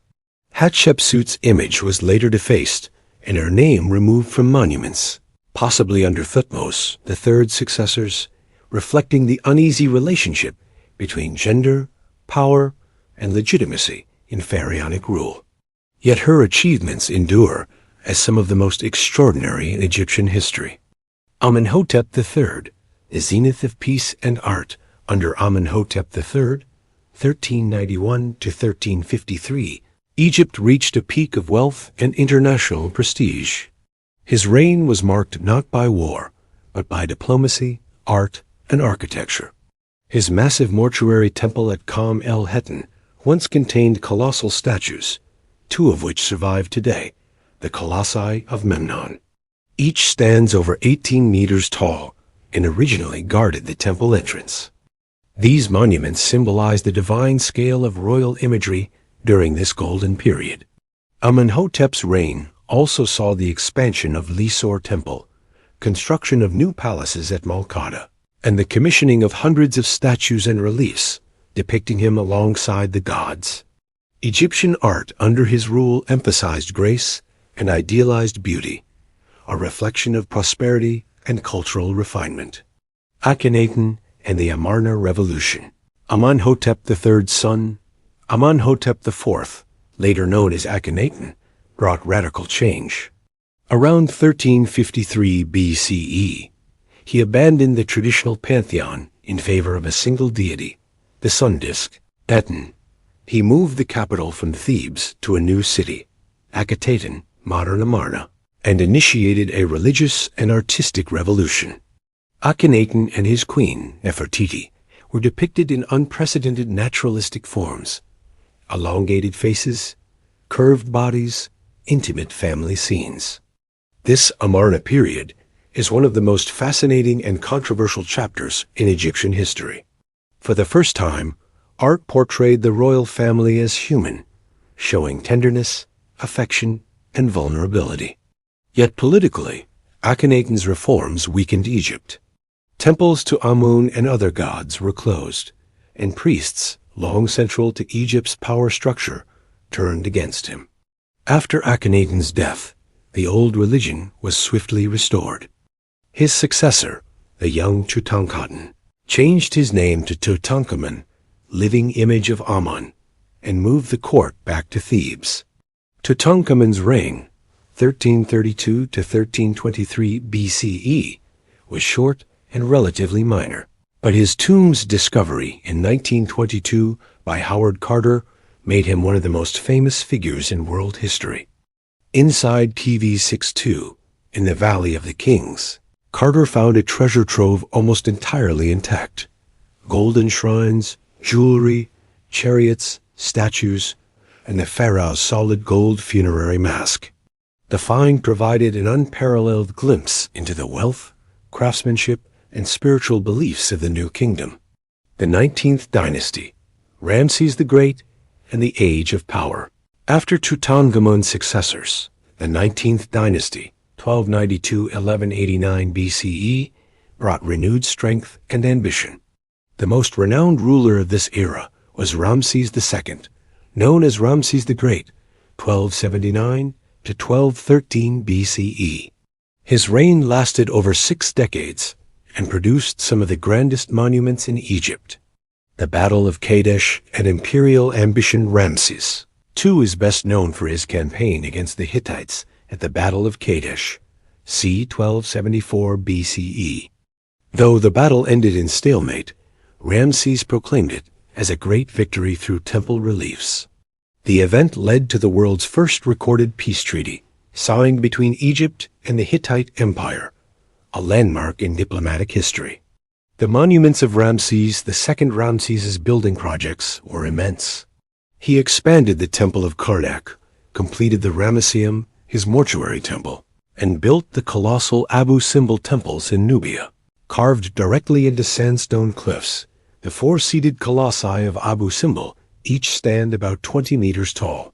Hatshepsut's image was later defaced and her name removed from monuments, possibly under Thutmose III's successors, reflecting the uneasy relationship between gender, power, and legitimacy in pharaonic rule. Yet her achievements endure as some of the most extraordinary in Egyptian history. Amenhotep III, the zenith of peace and art under Amenhotep III, 1391 to 1353, Egypt reached a peak of wealth and international prestige. His reign was marked not by war, but by diplomacy, art, and architecture. His massive mortuary temple at Qam el-Hettin once contained colossal statues, two of which survive today, the Colossi of Memnon. Each stands over 18 meters tall and originally guarded the temple entrance. These monuments symbolize the divine scale of royal imagery during this golden period. Amenhotep's reign also saw the expansion of Lisor Temple, construction of new palaces at Malkata, and the commissioning of hundreds of statues and reliefs depicting him alongside the gods. Egyptian art under his rule emphasized grace and idealized beauty, a reflection of prosperity and cultural refinement. Akhenaten and the Amarna Revolution. Amenhotep III's son, Amenhotep IV, later known as Akhenaten, brought radical change. Around 1353 BCE, he abandoned the traditional pantheon in favor of a single deity, the sun disk, Aten. He moved the capital from Thebes to a new city, Akhetaten, modern Amarna, and initiated a religious and artistic revolution. Akhenaten and his queen, Nefertiti, were depicted in unprecedented naturalistic forms: elongated faces, curved bodies, intimate family scenes. This Amarna period is one of the most fascinating and controversial chapters in Egyptian history. For the first time, art portrayed the royal family as human, showing tenderness, affection, and vulnerability. Yet politically, Akhenaten's reforms weakened Egypt. Temples to Amun and other gods were closed, and priests, long central to Egypt's power structure, turned against him. After Akhenaten's death, the old religion was swiftly restored. His successor, the young Tutankhamun, changed his name to Tutankhamun, living image of Amun, and moved the court back to Thebes. Tutankhamun's reign, 1332 to 1323 BCE, was short and relatively minor, but his tomb's discovery in 1922 by Howard Carter made him one of the most famous figures in world history. Inside TV62, in the Valley of the Kings, Carter found a treasure trove almost entirely intact. Golden shrines, jewelry, chariots, statues, and the pharaoh's solid gold funerary mask. The find provided an unparalleled glimpse into the wealth, craftsmanship, and spiritual beliefs of the New Kingdom. The 19th dynasty, Ramses the Great, and the Age of Power. After Tutankhamun's successors, the 19th dynasty, 1292-1189 BCE, brought renewed strength and ambition. The most renowned ruler of this era was Ramses II, known as Ramses the Great, 1279 to 1213 BCE. His reign lasted over 6 decades and produced some of the grandest monuments in Egypt. The Battle of Kadesh and imperial ambition. Ramses II is best known for his campaign against the Hittites at the Battle of Kadesh, c. 1274 BCE. Though the battle ended in stalemate, Ramses proclaimed it as a great victory through temple reliefs. The event led to the world's first recorded peace treaty, signed between Egypt and the Hittite Empire, a landmark in diplomatic history. The monuments of Ramses II's building projects were immense. He expanded the Temple of Karnak, completed the Ramesseum, his mortuary temple, and built the colossal Abu Simbel temples in Nubia. Carved directly into sandstone cliffs, the 4-seated colossi of Abu Simbel each stand about 20 meters tall.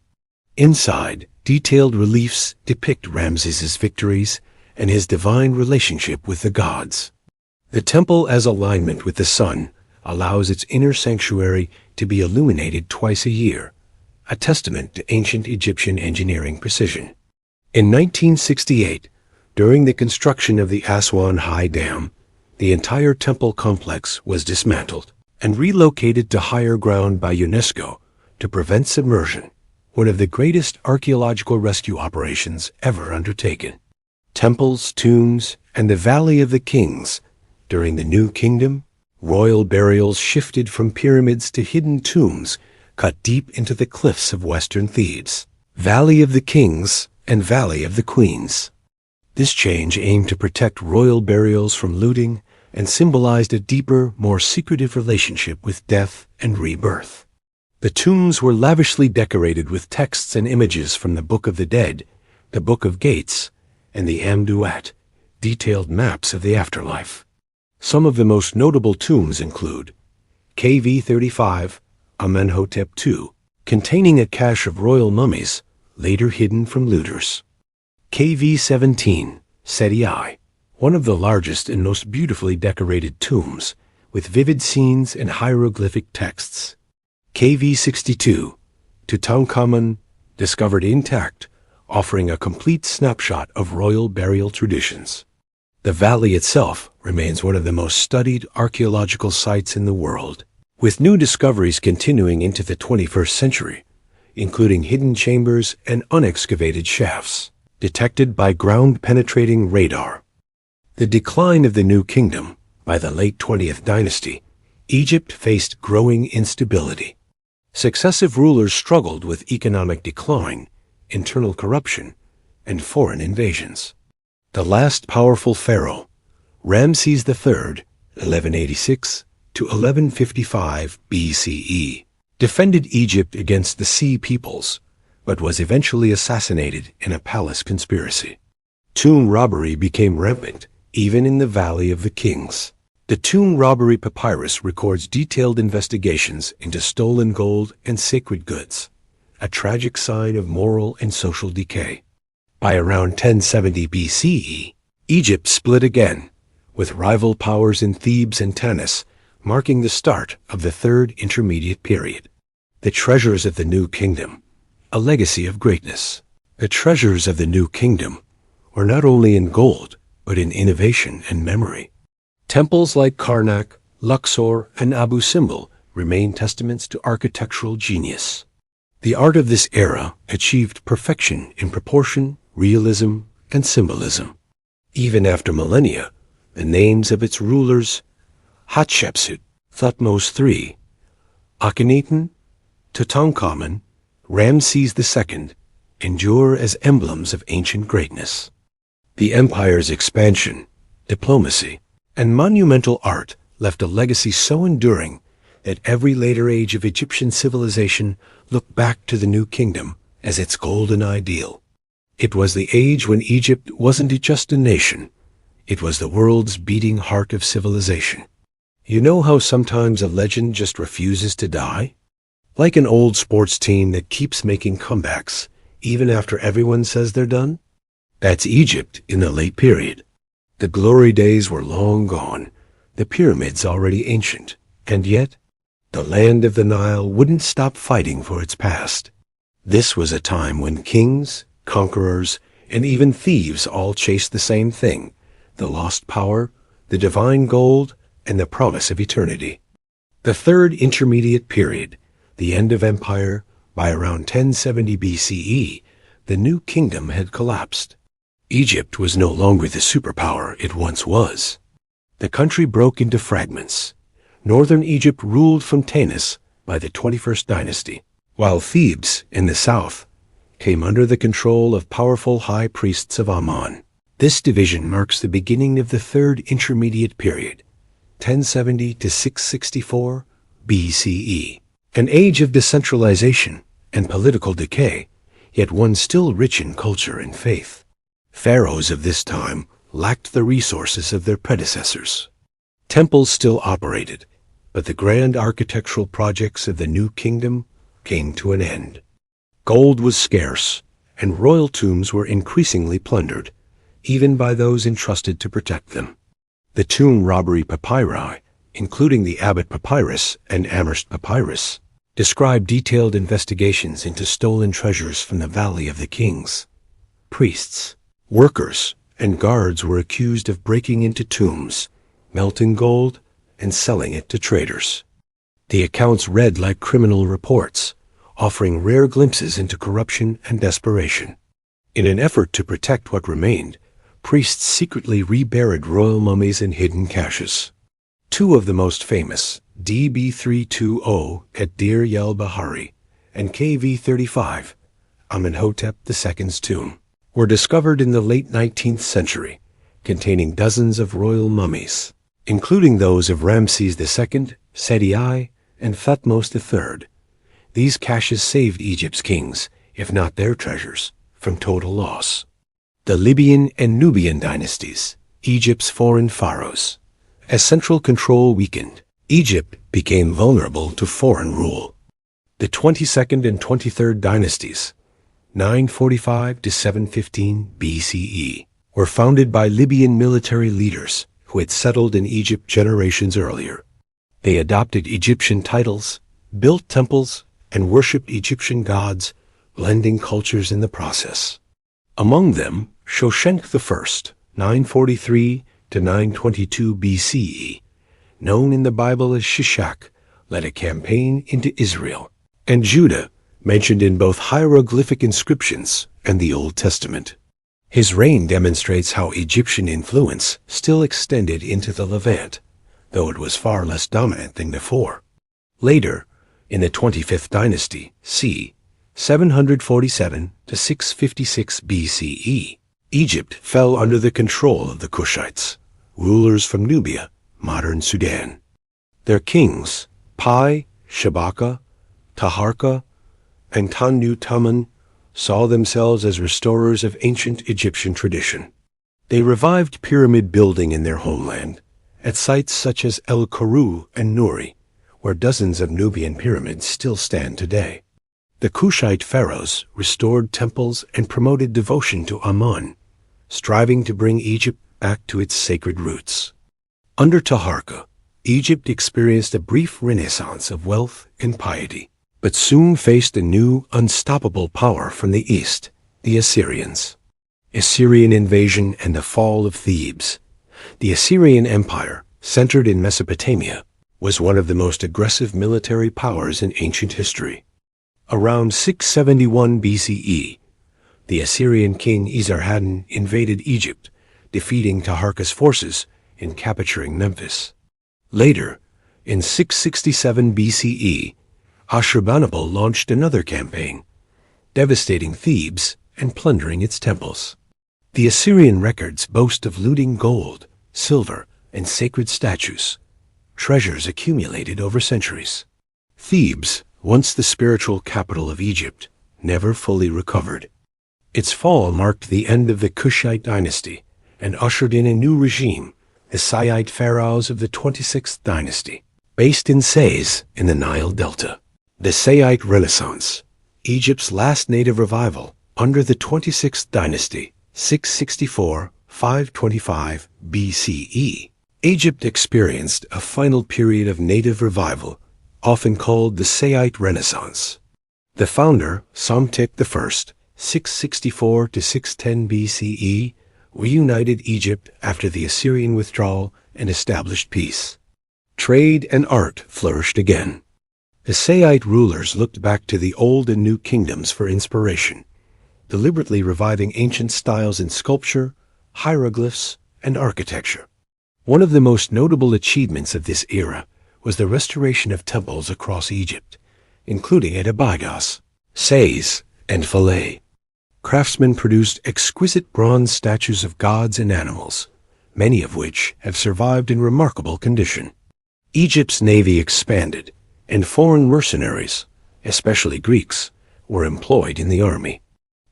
Inside, detailed reliefs depict Ramses's victories and his divine relationship with the gods. The temple, as alignment with the sun, allows its inner sanctuary to be illuminated twice a year, a testament to ancient Egyptian engineering precision. In 1968, during the construction of the Aswan High Dam, the entire temple complex was dismantled and relocated to higher ground by UNESCO to prevent submersion, one of the greatest archaeological rescue operations ever undertaken. Temples, tombs, and the Valley of the Kings. During the New Kingdom, royal burials shifted from pyramids to hidden tombs cut deep into the cliffs of western Thebes. Valley of the Kings and Valley of the Queens. This change aimed to protect royal burials from looting and symbolized a deeper, more secretive relationship with death and rebirth. The tombs were lavishly decorated with texts and images from the Book of the Dead, the Book of Gates, and the Amduat, detailed maps of the afterlife. Some of the most notable tombs include KV-35, Amenhotep II, containing a cache of royal mummies, later hidden from looters. KV-17, Seti I, one of the largest and most beautifully decorated tombs, with vivid scenes and hieroglyphic texts. KV-62, Tutankhamun, discovered intact, offering a complete snapshot of royal burial traditions. The valley itself remains one of the most studied archaeological sites in the world, with new discoveries continuing into the 21st century, including hidden chambers and unexcavated shafts, detected by ground-penetrating radar. The decline of the New Kingdom. By the late 20th dynasty, Egypt faced growing instability. Successive rulers struggled with economic decline, internal corruption, and foreign invasions. The last powerful pharaoh, Ramses III, 1186 to 1155 BCE, defended Egypt against the Sea Peoples, but was eventually assassinated in a palace conspiracy. Tomb robbery became rampant, even in the Valley of the Kings. The tomb robbery papyrus records detailed investigations into stolen gold and sacred goods, a tragic sign of moral and social decay. By around 1070 BCE, Egypt split again, with rival powers in Thebes and Tanis, marking the start of the Third Intermediate Period. The treasures of the New Kingdom, a legacy of greatness. The treasures of the New Kingdom were not only in gold, but in innovation and memory. Temples like Karnak, Luxor, and Abu Simbel remain testaments to architectural genius. The art of this era achieved perfection in proportion, realism, and symbolism. Even after millennia, the names of its rulers, Hatshepsut, Thutmose III, Akhenaten, Tutankhamun, Ramses II, endure as emblems of ancient greatness. The empire's expansion, diplomacy, and monumental art left a legacy so enduring that every later age of Egyptian civilization looked back to the new kingdom as its golden ideal. It was the age when Egypt wasn't just a nation, it was the world's beating heart of civilization. You know how sometimes a legend just refuses to die? Like an old sports team that keeps making comebacks, even after everyone says they're done? That's Egypt in the late period. The glory days were long gone, the pyramids already ancient, and yet, the land of the Nile wouldn't stop fighting for its past. This was a time when kings, conquerors, and even thieves all chased the same thing, the lost power, the divine gold, and the promise of eternity. The third intermediate period, the end of empire, by around 1070 BCE, the new kingdom had collapsed. Egypt was no longer the superpower it once was. The country broke into fragments. Northern Egypt ruled from Tanis by the 21st dynasty, while Thebes in the south came under the control of powerful high priests of Ammon. This division marks the beginning of the third intermediate period, 1070 to 664 BCE, an age of decentralization and political decay, yet one still rich in culture and faith. Pharaohs of this time lacked the resources of their predecessors. Temples still operated, but the grand architectural projects of the new kingdom came to an end. Gold was scarce, and royal tombs were increasingly plundered, even by those entrusted to protect them. The tomb robbery papyri, including the Abbot Papyrus and Amherst Papyrus, describe detailed investigations into stolen treasures from the Valley of the Kings. Priests, workers, and guards were accused of breaking into tombs, melting gold, and selling it to traders. The accounts read like criminal reports, offering rare glimpses into corruption and desperation. In an effort to protect what remained, priests secretly reburied royal mummies in hidden caches. Two of the most famous, DB320 at Deir el-Bahari and KV35, Amenhotep II's tomb, were discovered in the late 19th century, containing dozens of royal mummies, including those of Ramses II, Seti I, and Thutmose III. These caches saved Egypt's kings, if not their treasures, from total loss. The Libyan and Nubian dynasties, Egypt's foreign pharaohs. As central control weakened, Egypt became vulnerable to foreign rule. The 22nd and 23rd dynasties, 945 to 715 BCE, were founded by Libyan military leaders who had settled in Egypt generations earlier. They adopted Egyptian titles, built temples, and worshipped Egyptian gods, blending cultures in the process. Among them, Shoshenq I, 943 to 922 BCE, known in the Bible as Shishak, led a campaign into Israel and Judah, mentioned in both hieroglyphic inscriptions and the Old Testament. His reign demonstrates how Egyptian influence still extended into the Levant, though it was far less dominant than before. Later, in the 25th dynasty, c. 747 to 656 BCE, Egypt fell under the control of the Kushites, rulers from Nubia, modern Sudan. Their kings, Pi, Shabaka, Taharka, and Tanu-Taman, saw themselves as restorers of ancient Egyptian tradition. They revived pyramid building in their homeland, at sites such as El Kuru and Nuri, where dozens of Nubian pyramids still stand today. The Kushite pharaohs restored temples and promoted devotion to Ammon, striving to bring Egypt back to its sacred roots. Under Taharka, Egypt experienced a brief renaissance of wealth and piety, but soon faced a new, unstoppable power from the east, the Assyrians. Assyrian invasion and the fall of Thebes. The Assyrian Empire, centered in Mesopotamia, was one of the most aggressive military powers in ancient history. Around 671 BCE, the Assyrian king Esarhaddon invaded Egypt, defeating Taharka's forces and capturing Memphis. Later, in 667 BCE, Ashurbanipal launched another campaign, devastating Thebes and plundering its temples. The Assyrian records boast of looting gold, silver, and sacred statues, treasures accumulated over centuries. Thebes, once the spiritual capital of Egypt, never fully recovered. Its fall marked the end of the Kushite dynasty and ushered in a new regime, the Saite pharaohs of the 26th dynasty, based in Sais in the Nile Delta. The Saite Renaissance, Egypt's last native revival under the 26th dynasty, 664–525 BCE. Egypt experienced a final period of native revival, often called the Saite Renaissance. The founder, Psamtik I, 664–610 BCE, reunited Egypt after the Assyrian withdrawal and established peace. Trade and art flourished again. The Saite rulers looked back to the Old and New Kingdoms for inspiration, deliberately reviving ancient styles in sculpture, hieroglyphs, and architecture. One of the most notable achievements of this era was the restoration of temples across Egypt, including at Abydos, Sais, and Philae. Craftsmen produced exquisite bronze statues of gods and animals, many of which have survived in remarkable condition. Egypt's navy expanded, and foreign mercenaries, especially Greeks, were employed in the army.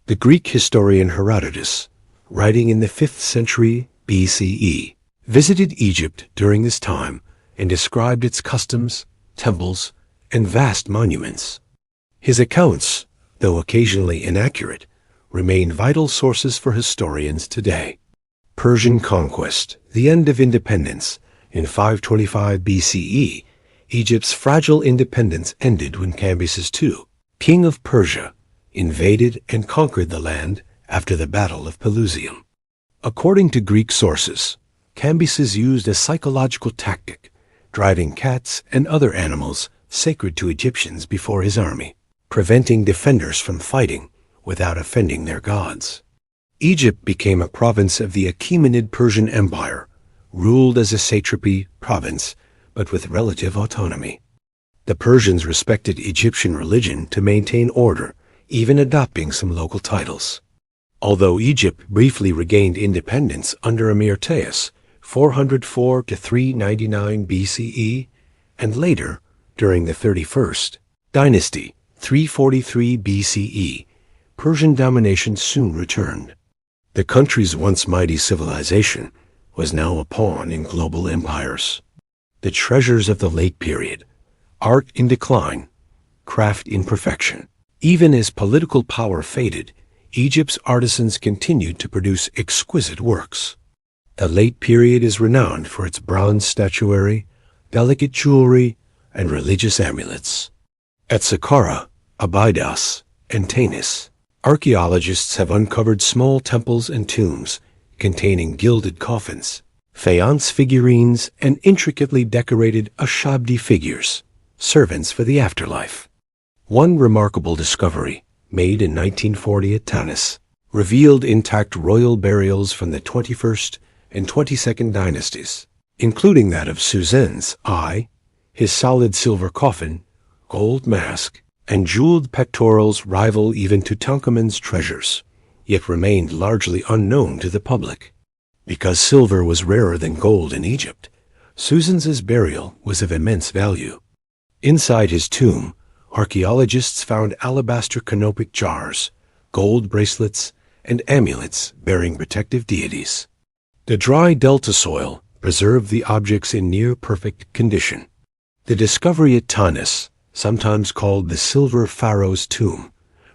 The Greek historian Herodotus, writing in the 5th century BCE, visited Egypt during this time and described its customs, temples, and vast monuments. His accounts, though occasionally inaccurate, remain vital sources for historians today. Persian conquest, the end of independence. In 525 BCE, Egypt's fragile independence ended when Cambyses II, king of Persia, invaded and conquered the land after the Battle of Pelusium. According to Greek sources, Cambyses used a psychological tactic, driving cats and other animals sacred to Egyptians before his army, preventing defenders from fighting without offending their gods. Egypt became a province of the Achaemenid Persian Empire, ruled as a satrapy province, but with relative autonomy. The Persians respected Egyptian religion to maintain order, even adopting some local titles. Although Egypt briefly regained independence under Emir Tayus, 404–399 BCE, and later, during the 31st dynasty, 343 BCE, Persian domination soon returned. The country's once mighty civilization was now a pawn in global empires. The treasures of the late period, art in decline, craft in perfection. Even as political power faded, Egypt's artisans continued to produce exquisite works. The late period is renowned for its bronze statuary, delicate jewelry, and religious amulets. At Saqqara, Abydos, and Tanis, archaeologists have uncovered small temples and tombs containing gilded coffins, faience figurines, and intricately decorated Ashabdi figures, servants for the afterlife. One remarkable discovery, made in 1940 at Tanis, revealed intact royal burials from the 21st and 22nd dynasties, including that of Susen's eye, his solid silver coffin, gold mask, and jeweled pectorals rival even Tutankhamun's treasures, yet remained largely unknown to the public. Because silver was rarer than gold in Egypt, Susen's burial was of immense value. Inside his tomb, archaeologists found alabaster canopic jars, gold bracelets, and amulets bearing protective deities. The dry delta soil preserved the objects in near-perfect condition. The discovery at Tanis, sometimes called the Silver Pharaoh's Tomb,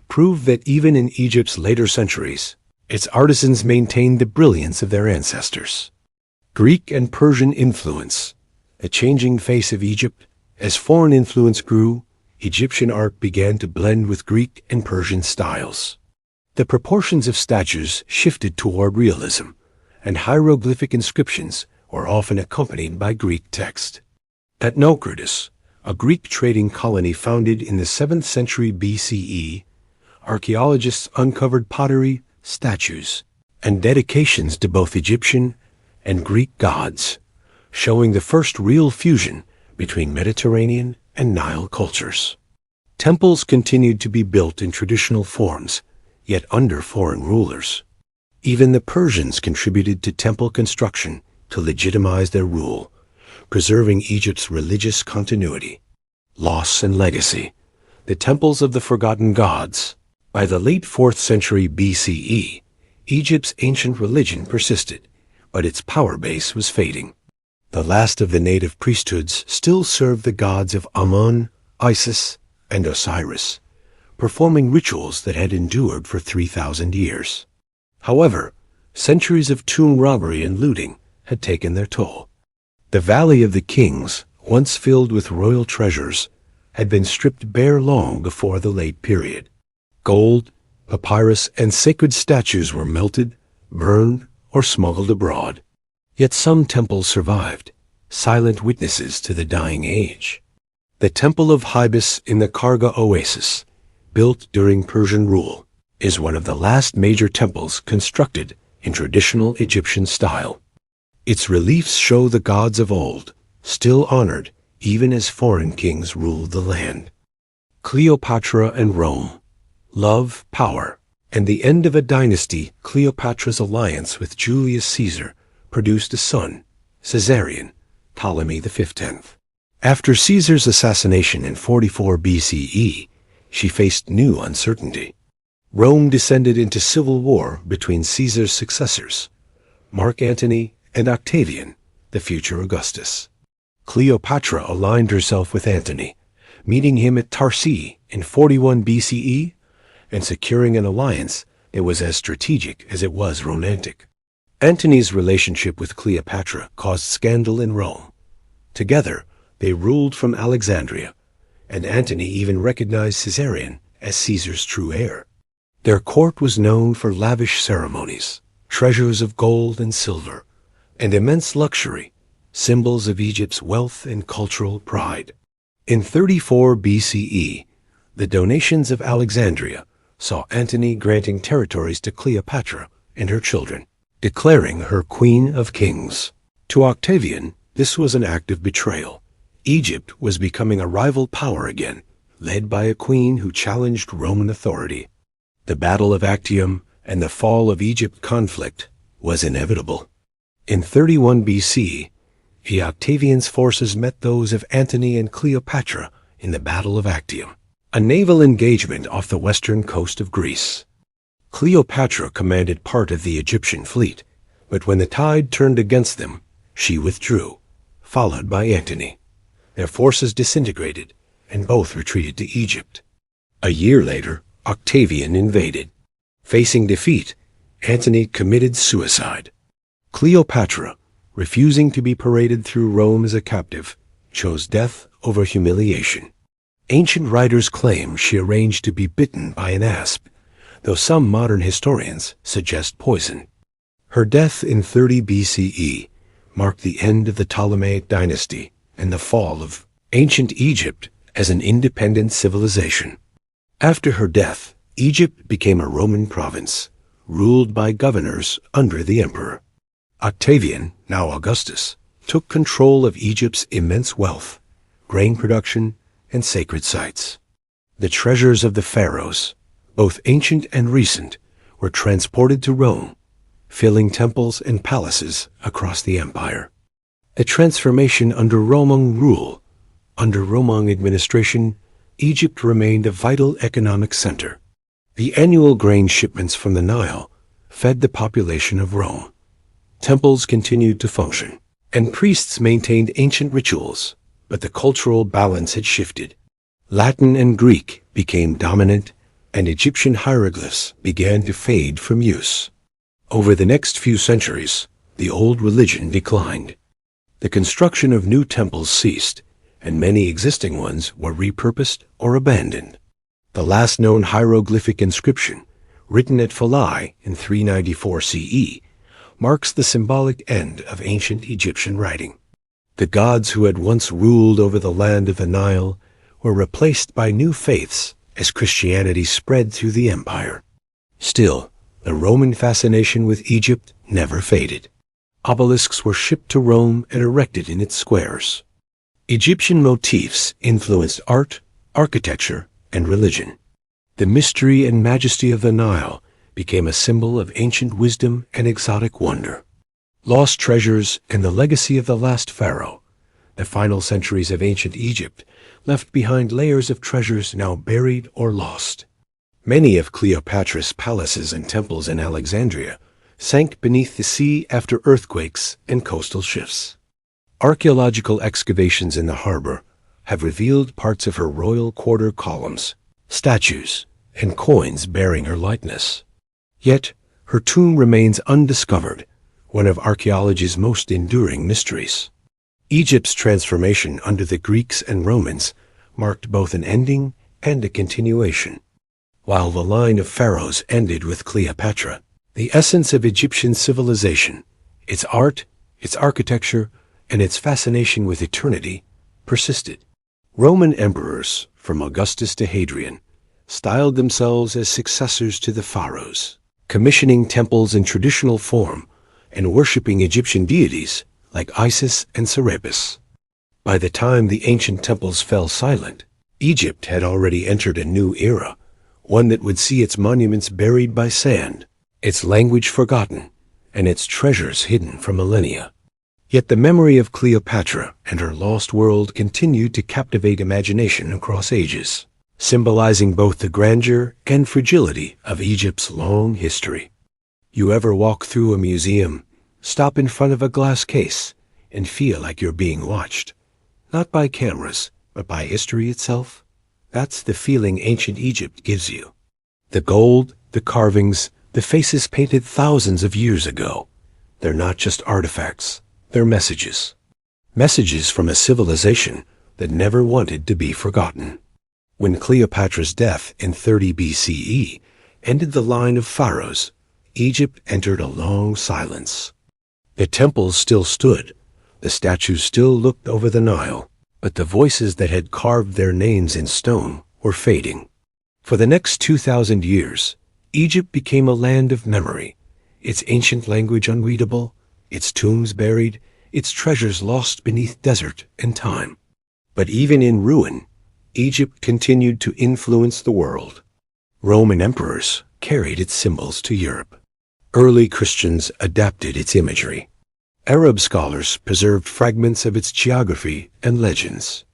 proved that even in Egypt's later centuries, its artisans maintained the brilliance of their ancestors. Greek and Persian influence, a changing face of Egypt. As foreign influence grew, Egyptian art began to blend with Greek and Persian styles. The proportions of statues shifted toward realism, and hieroglyphic inscriptions were often accompanied by Greek text. At Naucratis, a Greek trading colony founded in the 7th century BCE, archaeologists uncovered pottery, statues, and dedications to both Egyptian and Greek gods, showing the first real fusion between Mediterranean and Nile cultures. Temples continued to be built in traditional forms, yet under foreign rulers. Even the Persians contributed to temple construction to legitimize their rule, preserving Egypt's religious continuity. Loss and legacy. The temples of the forgotten gods. By the late 4th century BCE, Egypt's ancient religion persisted, but its power base was fading. The last of the native priesthoods still served the gods of Amun, Isis, and Osiris, performing rituals that had endured for 3,000 years. However, centuries of tomb robbery and looting had taken their toll. The Valley of the Kings, once filled with royal treasures, had been stripped bare long before the late period. Gold, papyrus, and sacred statues were melted, burned, or smuggled abroad. Yet some temples survived, silent witnesses to the dying age. The Temple of Hybis in the Karga Oasis, built during Persian rule, is one of the last major temples constructed in traditional Egyptian style. Its reliefs show the gods of old, still honored even as foreign kings ruled the land. Cleopatra and Rome. Love, power, and the end of a dynasty. Cleopatra's alliance with Julius Caesar produced a son, Caesarion, Ptolemy V. After Caesar's assassination in 44 BCE, she faced new uncertainty. Rome descended into civil war between Caesar's successors, Mark Antony and Octavian, the future Augustus. Cleopatra aligned herself with Antony, meeting him at Tarsi in 41 BCE and securing an alliance that was as strategic as it was romantic. Antony's relationship with Cleopatra caused scandal in Rome. Together, they ruled from Alexandria, and Antony even recognized Caesarion as Caesar's true heir. Their court was known for lavish ceremonies, treasures of gold and silver, and immense luxury, symbols of Egypt's wealth and cultural pride. In 34 BCE, the donations of Alexandria saw Antony granting territories to Cleopatra and her children, declaring her queen of kings. To Octavian, this was an act of betrayal. Egypt was becoming a rival power again, led by a queen who challenged Roman authority. The Battle of Actium and the fall of Egypt conflict was inevitable. In 31 BC, Octavian's forces met those of Antony and Cleopatra in the Battle of Actium, a naval engagement off the western coast of Greece. Cleopatra commanded part of the Egyptian fleet, but when the tide turned against them, she withdrew, followed by Antony. Their forces disintegrated, and both retreated to Egypt. A year later, Octavian invaded. Facing defeat, Antony committed suicide. Cleopatra, refusing to be paraded through Rome as a captive, chose death over humiliation. Ancient writers claim she arranged to be bitten by an asp, though some modern historians suggest poison. Her death in 30 BCE marked the end of the Ptolemaic dynasty and the fall of ancient Egypt as an independent civilization. After her death, Egypt became a Roman province, ruled by governors under the emperor. Octavian, now Augustus, took control of Egypt's immense wealth, grain production, and sacred sites. The treasures of the pharaohs, both ancient and recent, were transported to Rome, filling temples and palaces across the empire. A transformation under Roman rule. Under Roman administration, Egypt remained a vital economic center. The annual grain shipments from the Nile fed the population of Rome. Temples continued to function, and priests maintained ancient rituals, but the cultural balance had shifted. Latin and Greek became dominant, and Egyptian hieroglyphs began to fade from use. Over the next few centuries, the old religion declined. The construction of new temples ceased, and many existing ones were repurposed or abandoned. The last known hieroglyphic inscription, written at Philae in 394 CE, marks the symbolic end of ancient Egyptian writing. The gods who had once ruled over the land of the Nile were replaced by new faiths as Christianity spread through the empire. Still, the Roman fascination with Egypt never faded. Obelisks were shipped to Rome and erected in its squares. Egyptian motifs influenced art, architecture, and religion. The mystery and majesty of the Nile became a symbol of ancient wisdom and exotic wonder. Lost treasures and the legacy of the last pharaoh, the final centuries of ancient Egypt, left behind layers of treasures now buried or lost. Many of Cleopatra's palaces and temples in Alexandria sank beneath the sea after earthquakes and coastal shifts. Archaeological excavations in the harbor have revealed parts of her royal quarter columns, statues, and coins bearing her likeness. Yet, her tomb remains undiscovered, one of archaeology's most enduring mysteries. Egypt's transformation under the Greeks and Romans marked both an ending and a continuation. While the line of pharaohs ended with Cleopatra, the essence of Egyptian civilization, its art, its architecture, and its fascination with eternity, persisted. Roman emperors, from Augustus to Hadrian, styled themselves as successors to the pharaohs, commissioning temples in traditional form and worshipping Egyptian deities like Isis and Serapis. By the time the ancient temples fell silent, Egypt had already entered a new era, one that would see its monuments buried by sand, its language forgotten, and its treasures hidden for millennia. Yet the memory of Cleopatra and her lost world continued to captivate imagination across ages, symbolizing both the grandeur and fragility of Egypt's long history. You ever walk through a museum, stop in front of a glass case, and feel like you're being watched? Not by cameras, but by history itself? That's the feeling ancient Egypt gives you. The gold, the carvings, the faces painted thousands of years ago. They're not just artifacts, they're messages. Messages from a civilization that never wanted to be forgotten. When Cleopatra's death in 30 BCE ended the line of pharaohs, Egypt entered a long silence. The temples still stood, the statues still looked over the Nile, but the voices that had carved their names in stone were fading. For the next 2,000 years, Egypt became a land of memory, its ancient language unreadable, its tombs buried, its treasures lost beneath desert and time. But even in ruin, Egypt continued to influence the world. Roman emperors carried its symbols to Europe. Early Christians adapted its imagery. Arab scholars preserved fragments of its geography and legends.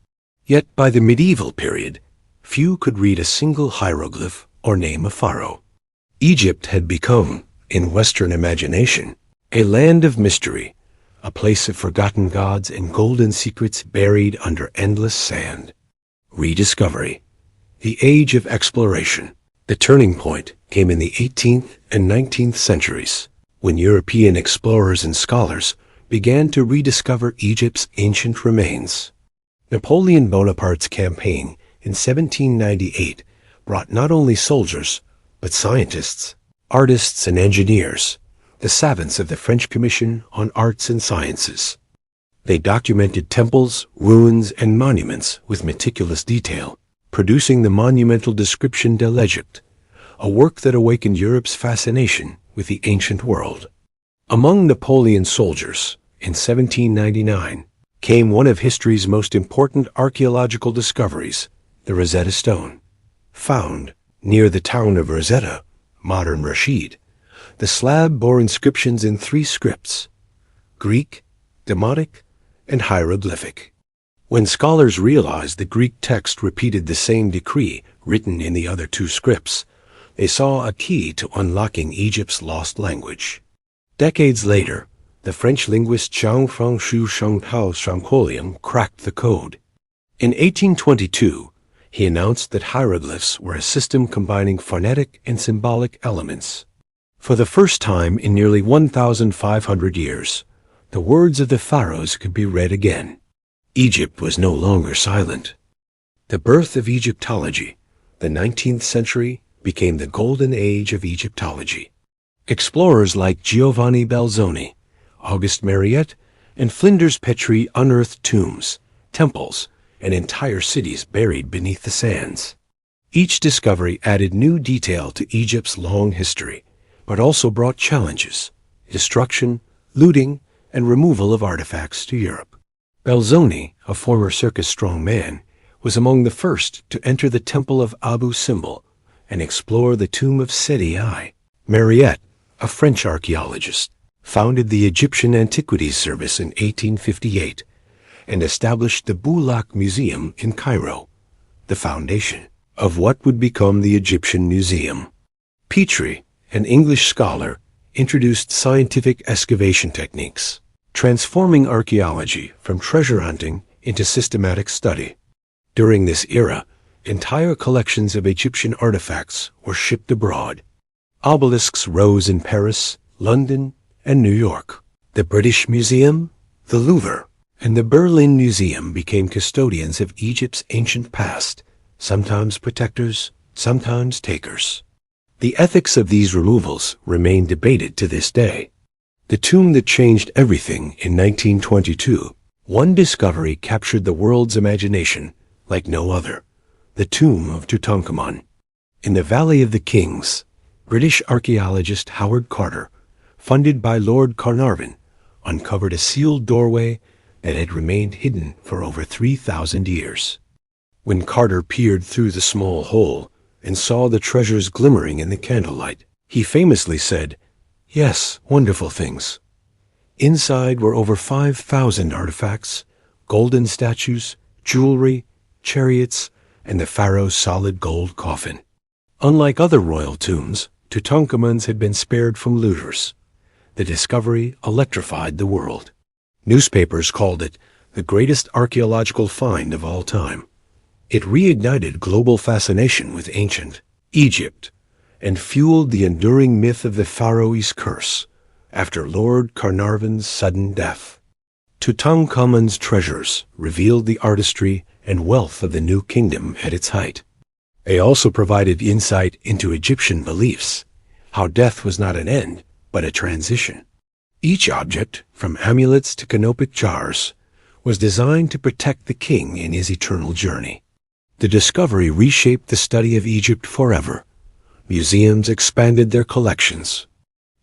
Yet by the medieval period, few could read a single hieroglyph or name a pharaoh. Egypt had become, in Western imagination, a land of mystery, a place of forgotten gods and golden secrets buried under endless sand. Rediscovery, the age of exploration. The turning point came in the 18th and 19th centuries, when European explorers and scholars began to rediscover Egypt's ancient remains. Napoleon Bonaparte's campaign in 1798 brought not only soldiers, but scientists, artists, and engineers, the savants of the French Commission on Arts and Sciences. They documented temples, ruins, and monuments with meticulous detail, producing the monumental Description de l'Egypte, a work that awakened Europe's fascination with the ancient world. Among Napoleon's soldiers, in 1799, came one of history's most important archaeological discoveries, the Rosetta Stone. Found near the town of Rosetta, modern Rashid, the slab bore inscriptions in 3 scripts: Greek, Demotic, and hieroglyphic. When scholars realized the Greek text repeated the same decree written in the other 2 scripts, they saw a key to unlocking Egypt's lost language. Decades later, the French linguist Jean-François Chantal Champollion cracked the code. In 1822, he announced that hieroglyphs were a system combining phonetic and symbolic elements. For the first time in nearly 1,500 years, the words of the pharaohs could be read again. Egypt was no longer silent. The birth of Egyptology, the 19th century, became the golden age of Egyptology. Explorers like Giovanni Belzoni, Auguste Mariette, and Flinders Petrie unearthed tombs, temples, and entire cities buried beneath the sands. Each discovery added new detail to Egypt's long history, but also brought challenges: destruction, looting, and removal of artifacts to Europe. Belzoni, a former circus strongman, was among the first to enter the Temple of Abu Simbel and explore the tomb of Seti I. Mariette, a French archaeologist, founded the Egyptian Antiquities Service in 1858 and established the Boulak Museum in Cairo, the foundation of what would become the Egyptian Museum. Petrie, an English scholar, introduced scientific excavation techniques, transforming archaeology from treasure hunting into systematic study. During this era, entire collections of Egyptian artifacts were shipped abroad. Obelisks rose in Paris, London, and New York. The British Museum, the Louvre, and the Berlin Museum became custodians of Egypt's ancient past, sometimes protectors, sometimes takers. The ethics of these removals remain debated to this day. The tomb that changed everything in 1922, one discovery captured the world's imagination like no other: the tomb of Tutankhamun. In the Valley of the Kings, British archaeologist Howard Carter, funded by Lord Carnarvon, uncovered a sealed doorway that had remained hidden for over 3,000 years. When Carter peered through the small hole and saw the treasures glimmering in the candlelight, he famously said, "Yes, wonderful things." Inside were over 5,000 artifacts, golden statues, jewelry, chariots, and the pharaoh's solid gold coffin. Unlike other royal tombs, Tutankhamun's had been spared from looters. The discovery electrified the world. Newspapers called it the greatest archaeological find of all time. It reignited global fascination with ancient Egypt and fueled the enduring myth of the pharaoh's curse after Lord Carnarvon's sudden death. Tutankhamun's treasures revealed the artistry and wealth of the new kingdom at its height. They also provided insight into Egyptian beliefs, how death was not an end, but a transition. Each object, from amulets to canopic jars, was designed to protect the king in his eternal journey. The discovery reshaped the study of Egypt forever. Museums expanded their collections.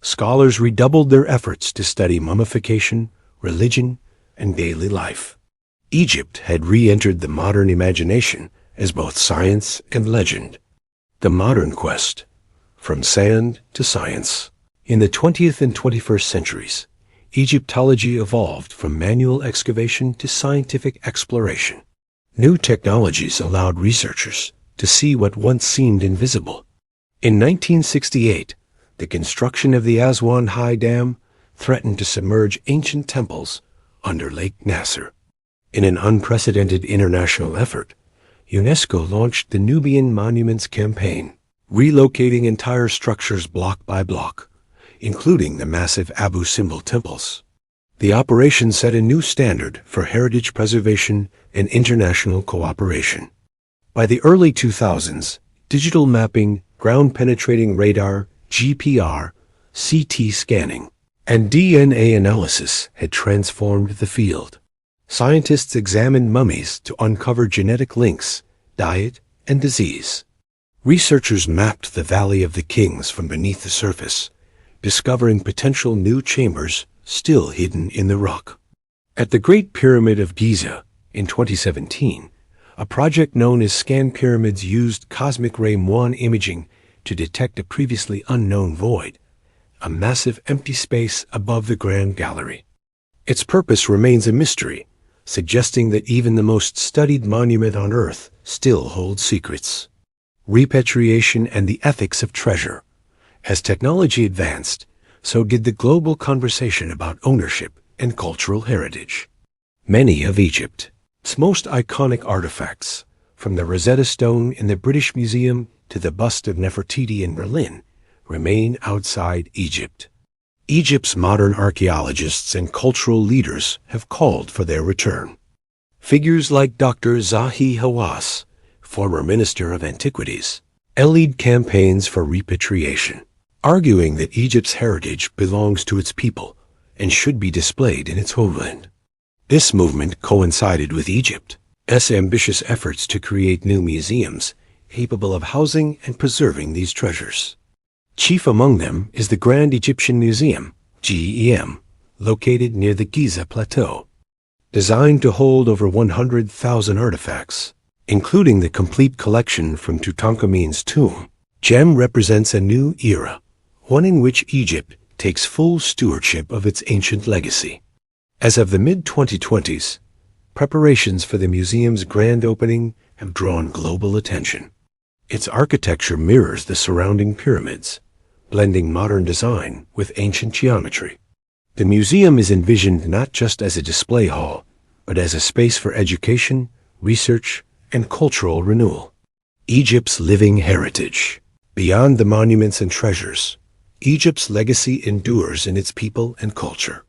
Scholars redoubled their efforts to study mummification, religion, and daily life. Egypt had re-entered the modern imagination as both science and legend. The modern quest, from sand to science. In the 20th and 21st centuries, Egyptology evolved from manual excavation to scientific exploration. New technologies allowed researchers to see what once seemed invisible. In 1968, the construction of the Aswan High Dam threatened to submerge ancient temples under Lake Nasser. In an unprecedented international effort, UNESCO launched the Nubian Monuments Campaign, relocating entire structures block by block, including the massive Abu Simbel temples. The operation set a new standard for heritage preservation and international cooperation. By the early 2000s, digital mapping, ground-penetrating radar, GPR, CT scanning, and DNA analysis had transformed the field. Scientists examined mummies to uncover genetic links, diet, and disease. Researchers mapped the Valley of the Kings from beneath the surface, discovering potential new chambers still hidden in the rock. At the Great Pyramid of Giza, in 2017, a project known as Scan Pyramids used cosmic ray muon imaging to detect a previously unknown void, a massive empty space above the Grand Gallery. Its purpose remains a mystery, suggesting that even the most studied monument on Earth still holds secrets. Repatriation and the ethics of treasure. As technology advanced, so did the global conversation about ownership and cultural heritage. Many of Egypt's most iconic artifacts, from the Rosetta Stone in the British Museum to the bust of Nefertiti in Berlin, remain outside Egypt. Egypt's modern archaeologists and cultural leaders have called for their return. Figures like Dr. Zahi Hawass, former Minister of Antiquities, lead campaigns for repatriation. arguing that Egypt's heritage belongs to its people and should be displayed in its homeland. This movement coincided with Egypt's ambitious efforts to create new museums capable of housing and preserving these treasures. Chief among them is the Grand Egyptian Museum, GEM, located near the Giza Plateau. Designed to hold over 100,000 artifacts, including the complete collection from Tutankhamun's tomb, GEM represents a new era, one in which Egypt takes full stewardship of its ancient legacy. As of the mid-2020s, preparations for the museum's grand opening have drawn global attention. Its architecture mirrors the surrounding pyramids, blending modern design with ancient geometry. The museum is envisioned not just as a display hall, but as a space for education, research, and cultural renewal. Egypt's living heritage. Beyond the monuments and treasures, Egypt's legacy endures in its people and culture.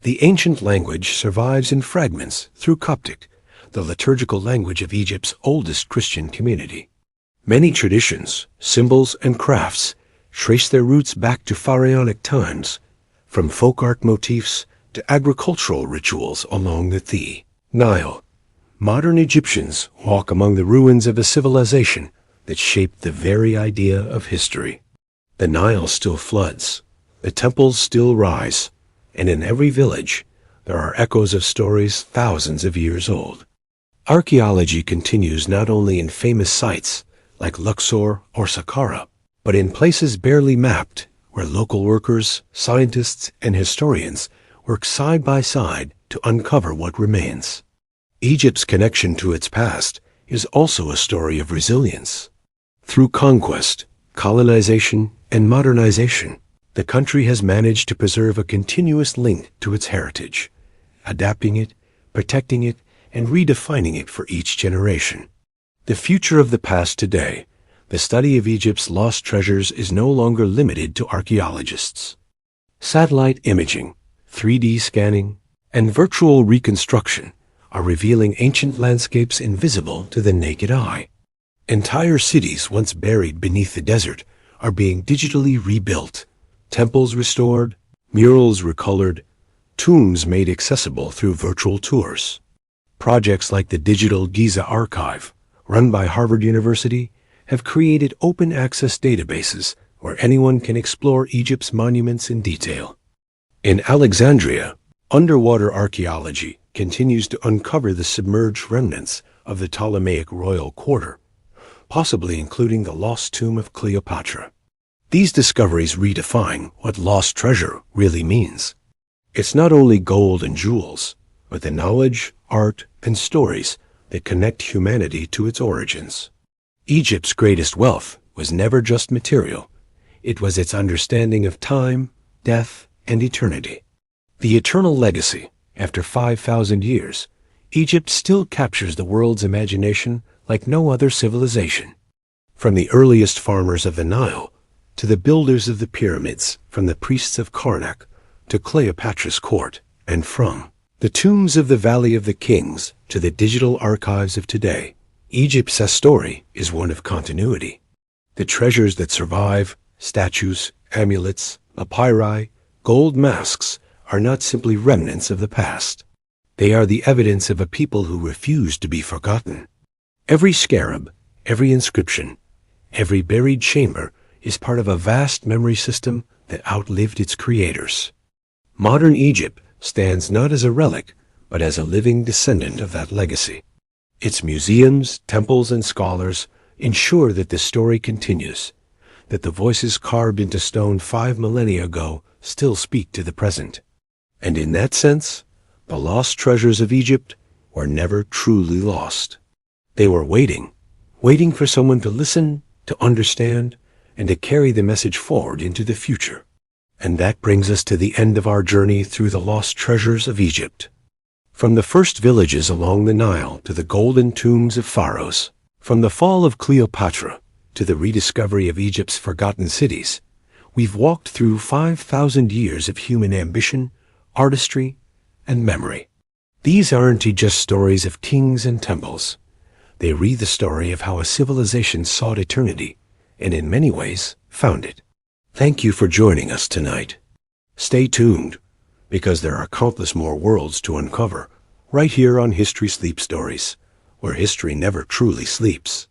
The ancient language survives in fragments through Coptic, the liturgical language of Egypt's oldest Christian community. Many traditions, symbols, and crafts trace their roots back to pharaonic times, from folk art motifs to agricultural rituals along the Nile. Modern Egyptians walk among the ruins of a civilization that shaped the very idea of history. The Nile still floods, the temples still rise, and in every village there are echoes of stories thousands of years old. Archaeology continues not only in famous sites like Luxor or Saqqara, but in places barely mapped where local workers, scientists, and historians work side by side to uncover what remains. Egypt's connection to its past is also a story of resilience. Through conquest, colonization, and modernization, the country has managed to preserve a continuous link to its heritage, adapting it, protecting it, and redefining it for each generation. The future of the past today, the study of Egypt's lost treasures, is no longer limited to archaeologists. Satellite imaging, 3D scanning, and virtual reconstruction are revealing ancient landscapes invisible to the naked eye. Entire cities once buried beneath the desert are being digitally rebuilt, temples restored, murals recolored, tombs made accessible through virtual tours. Projects like the Digital Giza Archive, run by Harvard University, have created open-access databases where anyone can explore Egypt's monuments in detail. In Alexandria, underwater archaeology continues to uncover the submerged remnants of the Ptolemaic royal quarter, possibly including the lost tomb of Cleopatra. These discoveries redefine what lost treasure really means. It's not only gold and jewels, but the knowledge, art, and stories that connect humanity to its origins. Egypt's greatest wealth was never just material. It was its understanding of time, death, and eternity. The eternal legacy. After 5,000 years, Egypt still captures the world's imagination like no other civilization. From the earliest farmers of the Nile to the builders of the pyramids, from the priests of Karnak to Cleopatra's court, and from the tombs of the Valley of the Kings to the digital archives of today, Egypt's story is one of continuity. The treasures that survive, statues, amulets, papyri, gold masks, are not simply remnants of the past. They are the evidence of a people who refused to be forgotten. Every scarab, every inscription, every buried chamber is part of a vast memory system that outlived its creators. Modern Egypt stands not as a relic, but as a living descendant of that legacy. Its museums, temples, and scholars ensure that the story continues, that the voices carved into stone 5 millennia ago still speak to the present. And in that sense, the lost treasures of Egypt were never truly lost. They were waiting for someone to listen, to understand, and to carry the message forward into the future. And that brings us to the end of our journey through the lost treasures of Egypt. From the first villages along the Nile to the golden tombs of pharaohs, from the fall of Cleopatra to the rediscovery of Egypt's forgotten cities, we've walked through 5,000 years of human ambition, artistry, and memory. These aren't just stories of kings and temples. They read the story of how a civilization sought eternity, and in many ways found it. Thank you for joining us tonight. Stay tuned, because there are countless more worlds to uncover right here on History Sleep Stories, where history never truly sleeps.